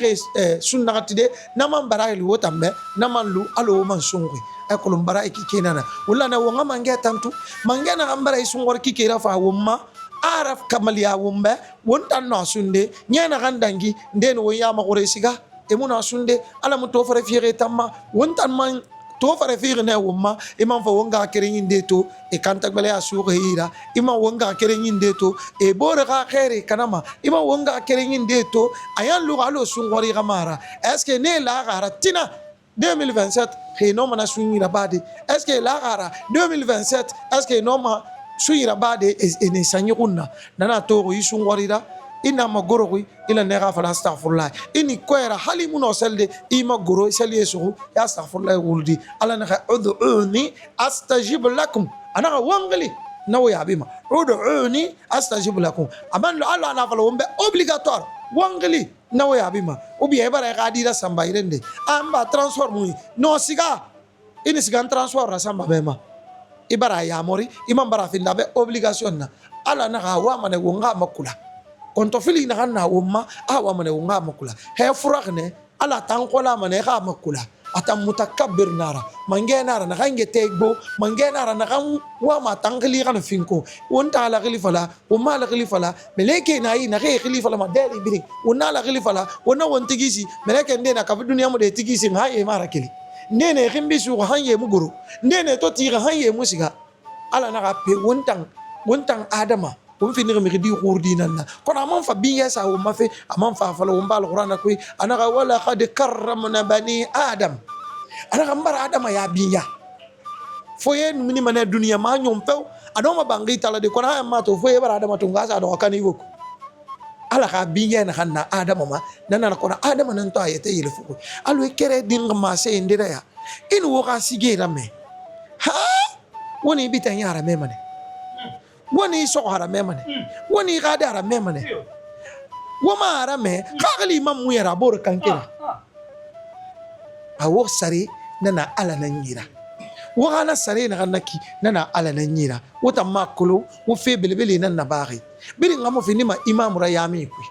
sunnatide na man barayli wotambe na man lu alo man sungri ay kolum baray ki kenana wala na wo ngama ngetantu mangena ambara sungor ki kera fa wumma araf kamaliya wumbe wontan no sunde nyana gandangi den wo yama gore siga e muna sunde ala mo to fara fiire tamma wontan man to fara fiire ne wumma imam fa wonga kerenyin de to e kanta bele asure hira imam wonga kerenyin de to e bore ga khere kanama imam wonga kerenyin de to ayan lu alo sungori gamara est ce que ne la gara tina 2027 khino mana sunyi rabade est ce que la gara 2027 est ce que no ma sunyi rabade e ne sanyi kunna nana to yi sungori da ina magoro ila nega fala astaghfirullah ini koera halimu no selde ima goro seli yesu ya astaghfirullah wuldi ala naka ud'uni astajib lakum ana wangali nawo ya bima ud'uni astajib lakum aman ala na fala wombe obligatoire wangali nawo ya bima ubi ebara gadira samba irende amba transformu no siga ini siga transform samba bema ibara ya mori imam bara finda be obligation na ala naka wa mane wonga makula konto fili na kana wumma awa mane wonga makula he furagne ala tankola mane ga makula atam mutakabbir nara mange nara na gange tegbo mange nara na kan wa ma tangli kan finko wonta ala khilifala wama la khilifala meleke na yi na ke khilifala ma deli biri wona la khilifala wona wontigisi meleke ndena ka dunia mo de tigisi ha e mara kili ndene khimbisu hanye muguru ndene to tira hanye musiga ala na ka pe wontan adama won finir mi di khurdinanna kono amon fa biya sa wo mafe amon fa fala wo mbal qur'ana koy ana wala qad karramna bani adam ana mbara adama ya biya foye mini mana dunia ma nyom pew adoma bangi tala de kono ma to foye bara adama to ngasa do kan yiko ala ka biya na hanna adama ma nana kono adama nan to ayete yele fuko alwe kere ding ma se indira ya in wo ka sigera me ha woni bitanya ara me mane woni so hara memane woni gada hara memane woma hara me kagali mamu yara bor kankena awo sare nana ala nanyira wagana sare na kanaki nana ala nanyira wota makolo wo fe belebele nana bari biri ngamo finima imam rayami ku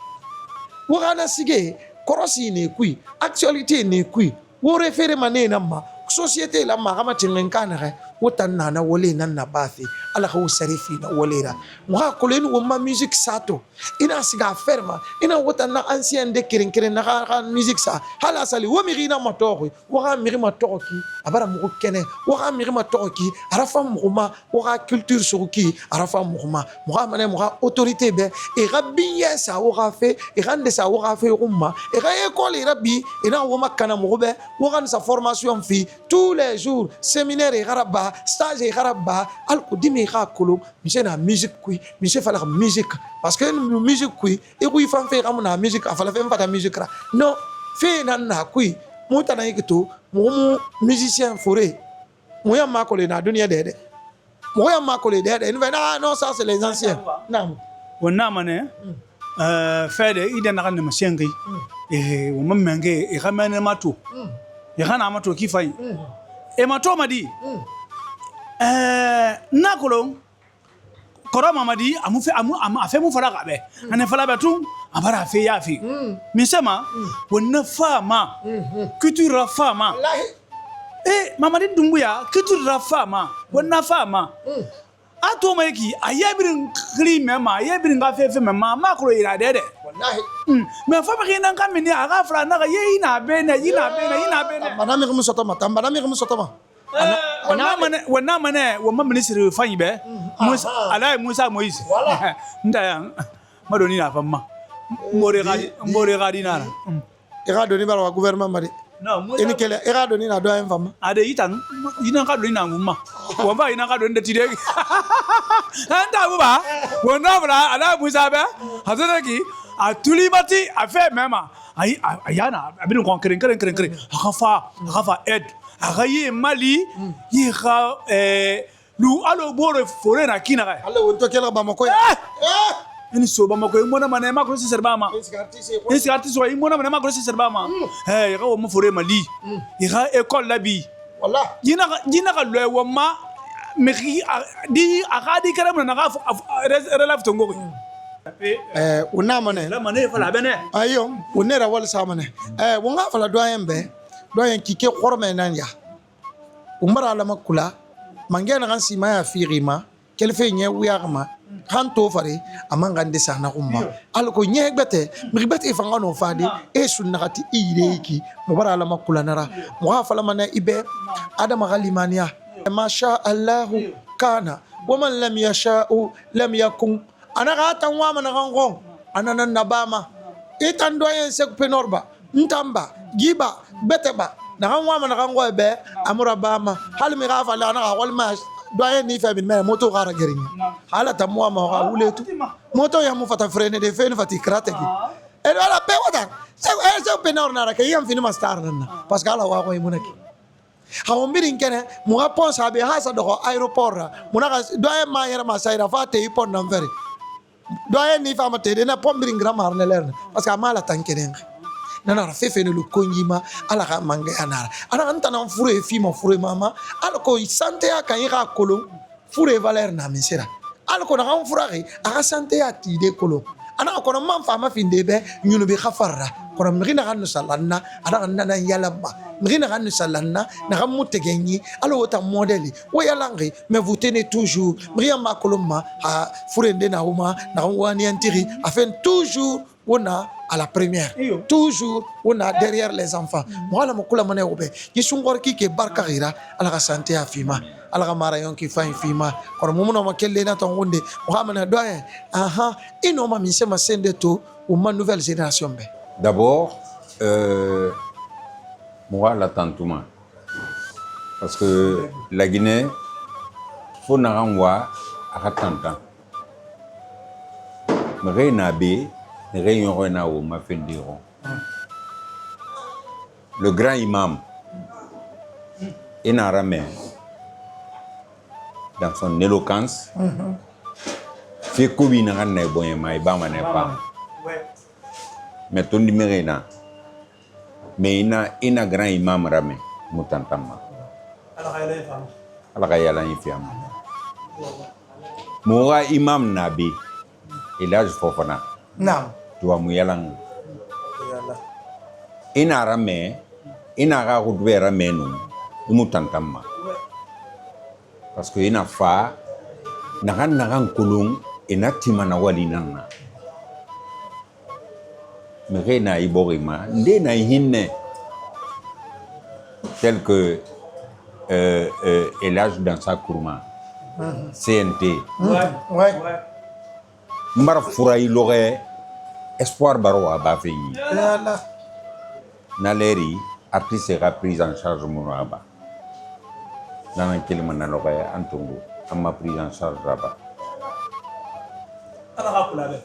wagana sige korosi ne ku actualité ne ku wo refere manena ma société la ma kama tingenkana re wotanna na wole nanna bathi ala ko sarifi na wolera mwa kolenu woma musique sato ina siga ferma ina wotanna ancien de kirin na ka musique sa hala sali wo mirina matoro wo ga miri matoroki abara mu kene wo ga miri matoroki arafa muma wo ga culture suruki arafa muma mo ga mane mo ga autorité be e rabbiya sa wo ga fe e rande sa wo ga fe umma e ga école rabbi ina wo makana mo be wo ga sa formation fi tous les jours séminaire e garaba stage e garaba al kudimi ka kolo mise na musique kui mise fala musique parce que musique kui e kui fan fe amuna musique afala fe mfata musique ra non fe na kui muta na yikito mo musicien foré mo ya makole na dunia dede mo ya makole dede non ça c'est les anciens non wonna mane fede ida na kan masengi e wo mamenge e kamane matu ya kana mato kifai e mato madi nakolo koro mamadi amu afe mu fara gabe ane fala betu abara afe ya afe misema wonna fama culture fama mamadi dumbuya culture fama wonna fama ato maiki ayabirin kri mema ayabirin gafe mema makro ira dede wallahi me fa baki nan kam ni aga fra na ye ina bene madame ko musotoma madame ko musotoma wana mane wa ministre fanyi be musa ala musa moise ndaya madoni na famma mbore gadi nana ira doni bar wa gouvernement mari no musa ini kele ira doni na do en famma ade yitan yinan ka doni na ngumma wa ba yinan ka doni de tide anda buba wana bra ala musa be hazana ki a tulibati a fait mema ayana abin kon kren akafa aide akaye mali yi kha lu alo bore fore na kina ga alle wonto kela ba mako ini so ba mako mona mane ma ko serba ma isi artiste so mona mane ma ko serba ma ya ko mo fore mali yi kha école labi wallahi jina ka lo wa ma me di akadi karam na ga relaf tongo una mane la mane fala bene ayo unera wal samane wonga fala doyen be doyen kike khorme nan ya umara la makula mangena kan sima ya firima kelfe nye wiyarma kan to fare amanga ndisa na umma alko nye gbete mi gbete fanga no fadi sunnati ireiki mubara la makula nara mo fala mane ibe adama galimania ma sha Allah kana wa man lam yasha'u lam yakun ana gata wa mana gango ana nan nabama itan doyen sek penorba ntamba giba beteba na kan wa mana gango be amura bama hal mi gafa la na wal ma doyen ni fa min me moto gara geriñ hala tamwa ma ga wuletu moto ya mu fata frene de fen fati krategi e wala pe wada se penor na ka yam fini mastar nanna parce que ala wa ko munaki hawo mirin kene mu ga pon sabe ha sa do aéroport mu na doyen ma yera ma sayra fa te ipon nan veri doyen ni fama te na pombirin gramar ne lerne parce que amala tankenen nana fefe ne lu konjima ala ka manga anara ana antana fure fi ma fure mama ala ko sante ya kan ira kolon fure valeur na misera ala ko na kan furari aka sante ya ti de kolon ana ko na man fama finde be nyunu bi khafarra ko na mrina kan sallanna ana nana yalamba mrina kan sallanna na kan mutegenyi ala wota modeli wo yalangi mais vous tenez toujours mriya ma kolomma ha fure ndena uma na kan wani antiri afin toujours ona à la première toujours ona derrière les enfants moi la mokula mane obe yisungor ki ke barka gira ala ka santé afima ala ka mara yon ki fa fima ko mo no makelle na ton wonde muhammad doyen ino ma mi sema sende to uma nouvelle génération be d'abord moi l'attendement parce que la Guinée faut na ranwa akatanta mreina be le grand imam Inaramé dans son éloquence fait kobi na kan ne boye mai ba mané pas mais ton dimerena mais ina grand imam Ramé mutantama ala kayala infiam moga imam nabi Elhadji Fofana naam tuwa mu yalang ina Ramé ina ga gudwe Ramé nu mutantama parce que ina fa nagan kulung ina timana walinana mais na iborima nde na hinne tel que Elhadji dans sa Kurma CNT ouais mbar fura ilore espoir baro aba feyi na leri artiste sera prise en charge monaba dans kelima na loge antongo amma prise en charge raba ala ka kula be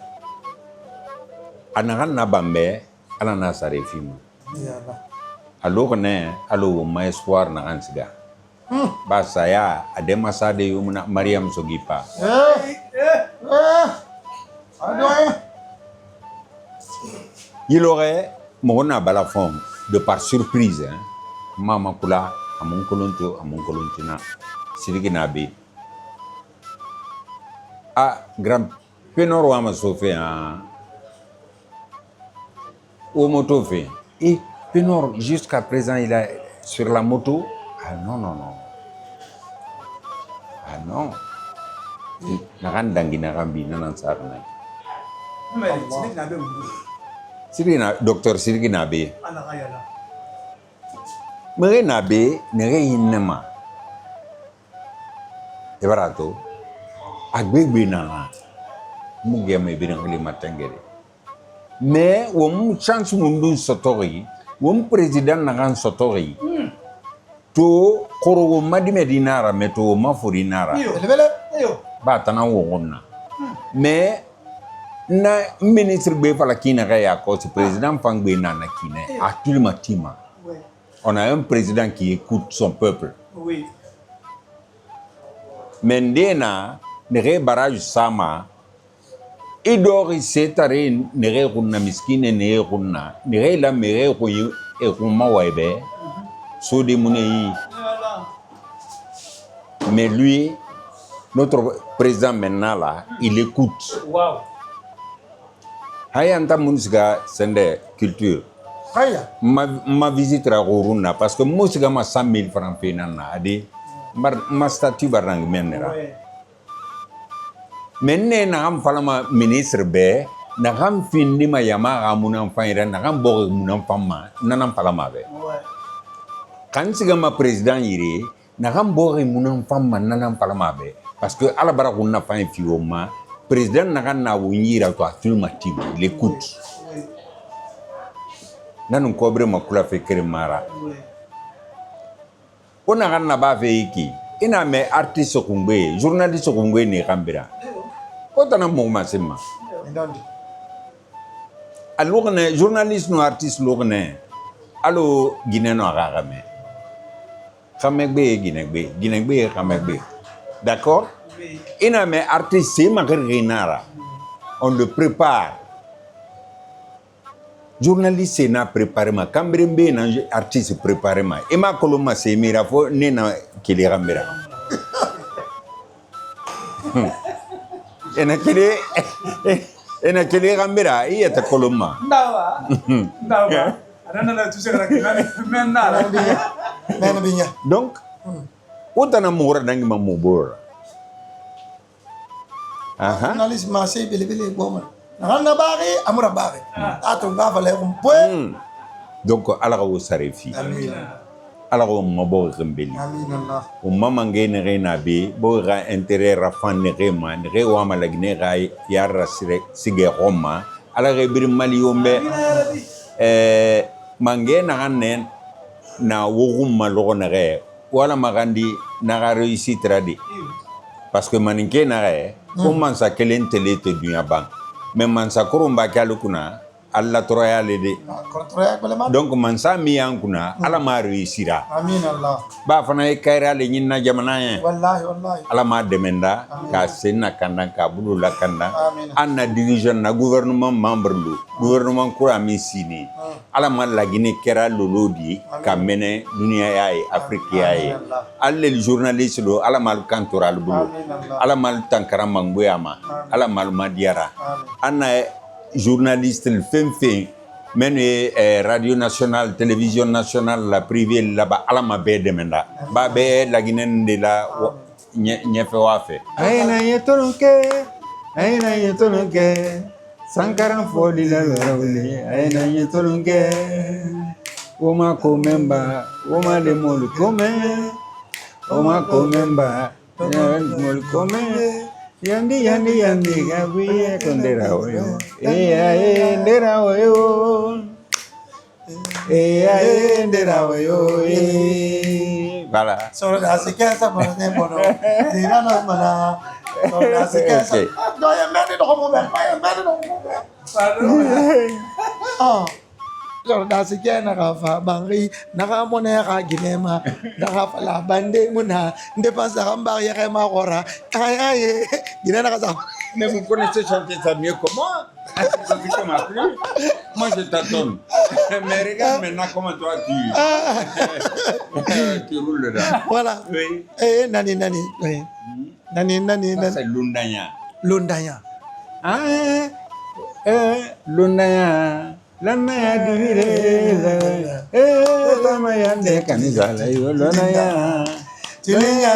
anagan na bambe ala na sare fimu alo ne alo ma espoir na ansiga ba saya adema sade yumna Mariam Sogipa il aurait mon balafon de par surprise Mama Kula, Amon Kolonto, Amon Kolontina, Sidiki Nabi. Ah, grand Pénor Wama Sofé, au moto fait. Et Pénor, jusqu'à présent, il est sur la moto. Ah non, non, non. Ah non. Nakan dangi nakambi nanan sarna. Mais c'est n'a pas Sidina docteur Sidiki Nabi. ana kayala. Mere Nabi nere inema. Ebarato. Agbegbe nana. Muge me bi ngeli matangere. Mais wom chance mundun sotori, wom président nagan sotori. To koro madi medinara meto mafurinara. Yo. Ba tana wonna. Mais na ministre be fala kina ga ya ko président fangbe nana kine a tout le matima. Oui. On a un président qui écoute son peuple. Oui. Mendena nere barrage sama idori setare nere kunna miskine nere kunna nere la mere ko e kuma waibe so de munei. Voilà. Mais lui, notre président maintenant là, il écoute. Wow. Hayanta musica sende culture. Aya. Ma visite à Roruna parce que musica ma 100 000 francs penana adi ma statut barang menera. Ouais. Menne na am falama ministre be na am findi ma yama amuna faira na am bo munam famma nanam falama be. Ouais. Kan siga ma président yiri na am bo munam famma nanam falama be parce que ala barakuna fa fioma président na kan na wunyira to atulma tim l'écoute. Oui. Nanu kobre makula fe kere mara. Oui. Ona kan na ba fe iki ina me artiste kungbe journaliste kungbe ne kambira. O tana mo ma sema. Ndondi. Alogene journaliste no artiste logene alo Guinée no agame. Kamegbe Guinée kamegbe. D'accord? Oui. Ina me artiste c'est ma renara. On le prépare. Journaliste na préparé ma cambrembe na artiste préparé ma. E ma koloma c'est mira fo ne na kili gambira. Ena kili gambira iya ta koloma. Ndawa. Arana la tuser la kimani menna. Nena binya. Donc utana mura dangi mamubora. Aha. Journaliste marché bele boma. Nana bari amura bari. Ato ngava le umpoe. Donc ala ko sarefi. Amin. Ala ko mabo gambeli. Amin Allah. O mama ngene rena be bo ga intérêt rafan ne rema ne rewa malagne ga yarra sige roma ala ga bir mali yombe mangena ganen na wogum malo na re wala magandi na ga réussir tradi parce que maninke na re ko man sa kelen tele te dunya ban mais man sa koromba kalukuna alla troya lede Kontroya bele ma. donc man sa mi yankuna ala ma réussira. Amin Allah. Ba fana e kayra le nyinna jamana ye Wallahi. ala ma demenda ka senna kanda ka bulu la kanda Amin. anna dirigeant na gouvernement membre lu gouvernement ko ami sini ala ma la Guinée kera lolodi ka mene dunia yaye Afrique yaye alle journaliste lo ala mal kantoral bulu ala mal tankara mangboyama ala mal madiara anna journaliste le fin menu radio nationale télévision nationale la privée là-bas ala ma be demenda ba be la Guinée de la nyefe wafe aina yetolunke sankaran foli la rawli aina yetolunke woma ko memba woma le mol come woma ko memba mol come Yandi gabi kondera oyo ndera oyo ndera oyo voilà Solo da sikasa para ne bono. Dina no mana. Solo da sikasa. Do ya mede do mo be. Ah. Solo da sikasa na ka bangri na ka mo na ka ginema na ka fala bande muna ndepansa ka mbari ya ma gora. Ay gina na ka sa. mais vous connaissez chanter ça mieux que moi moi je t'attends Mais regarde maintenant comment toi tu roules dedans. Voilà. Oui. Eh, nani. Oui. Nani. Ça, c'est Lundanya. Lundanya. Lundanya. Lundanya divide. Lamaya de kanizala yo Lundanya. Tulenya.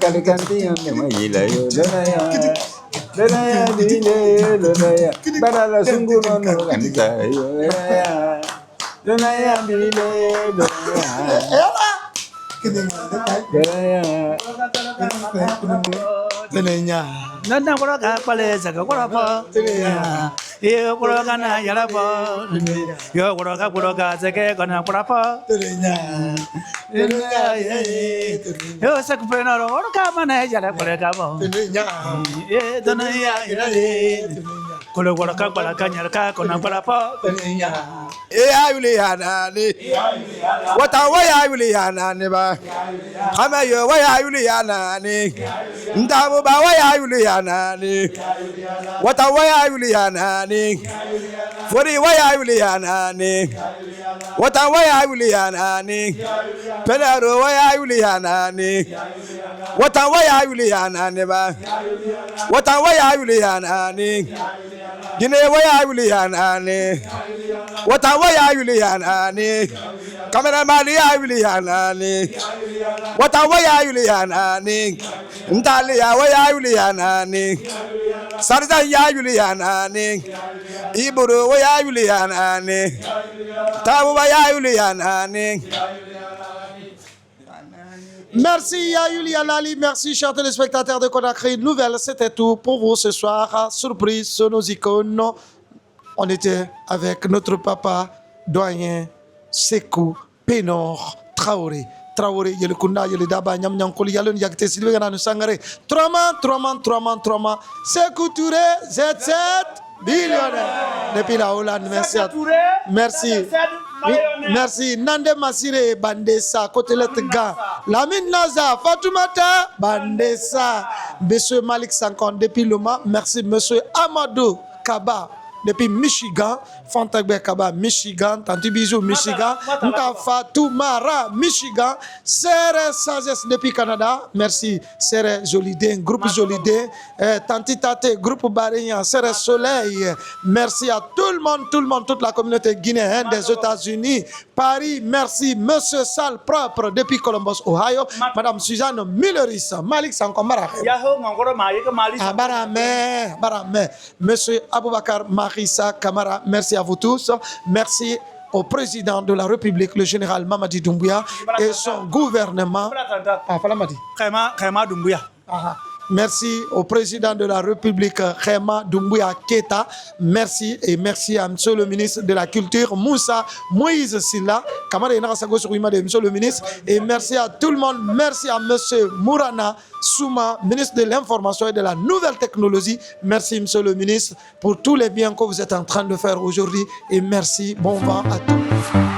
Kalikanti yande mayila yo Lundanya. Lundanya divide. Lundanya. Badala sungu no kanizala yo Lundanya. Lundanya divide. Tulenya. Nana kura ka pale saka kura pa. Yo kura kana yala pa. Yo kura ka sake kana kura pa. Yo sak pena ro ka mana yala kura ka pa. Ye tanaya yale. Kura ka nyala ka kana kura pa. ayuli hanani wata waya ayuli hanani ba kama yo waya ayuli hanani ndabu ba waya ayuli hanani wata waya ayuli hanani fori waya ayuli hanani wata waya ayuli hanani pelaro waya ayuli hanani wata waya ayuli hanani ba wata waya ayuli hanani gine waya ayuli hanani wata waya ayuli hanani kamera mali ayuli hanani wata waya ayuli hanani ndali ya waya ayuli hanani sarza ya ayuli hanani iburu waya ayuli hanani tabu waya ayuli hanani. Merci Yaouli Alali, merci chers téléspectateurs de Conakry Nouvelle. C'était tout pour vous ce soir. Surprise sur nos icônes. On était avec notre papa, doyen Sekou Pénor Traoré. Traoré, yele kunda, yele daba, nyam nyankoli, yalon yakte silve gana sangare. 3 mois. Sekou Touré, Z7 millionnaire. Depuis la Hollande, merci à tous. Merci. Merci. Nande Masire Bandessa, côté le Tga. Lamine Naza, Fatoumata Bandessa. Monsieur Malik Sankon, depuis Loma. Merci, monsieur Amadou Kaba. Depuis Michigan, Fantagbe Kaba, Michigan, Tanti Bijou, Michigan, Ntafa Toumara, Michigan, Sere Sagesse depuis Canada, merci, Sere Jolidin, groupe Jolidin, Tanti Tate, groupe Barignan, Sere Soleil, merci à tout le monde, toute la communauté guinéenne des États-Unis, Paris, merci, monsieur Sal Propre depuis Columbus, Ohio, madame Suzanne Milleris, Malik Sankomara. Barame, monsieur Aboubakar Marissa Kamara, merci à vous tous. Merci au président de la République, le général Mamadi Doumbouya, et son gouvernement. Merci au président de la République, Khema Doumbouya Keita. Merci et merci à monsieur le ministre de la Culture, Moussa Moïse Silla. Monsieur le ministre. Et merci à tout le monde. Merci à monsieur Mourana Souma, ministre de l'Information et de la Nouvelle Technologie. Merci monsieur le ministre pour tous les biens que vous êtes en train de faire aujourd'hui. Et merci, bon vent à tous.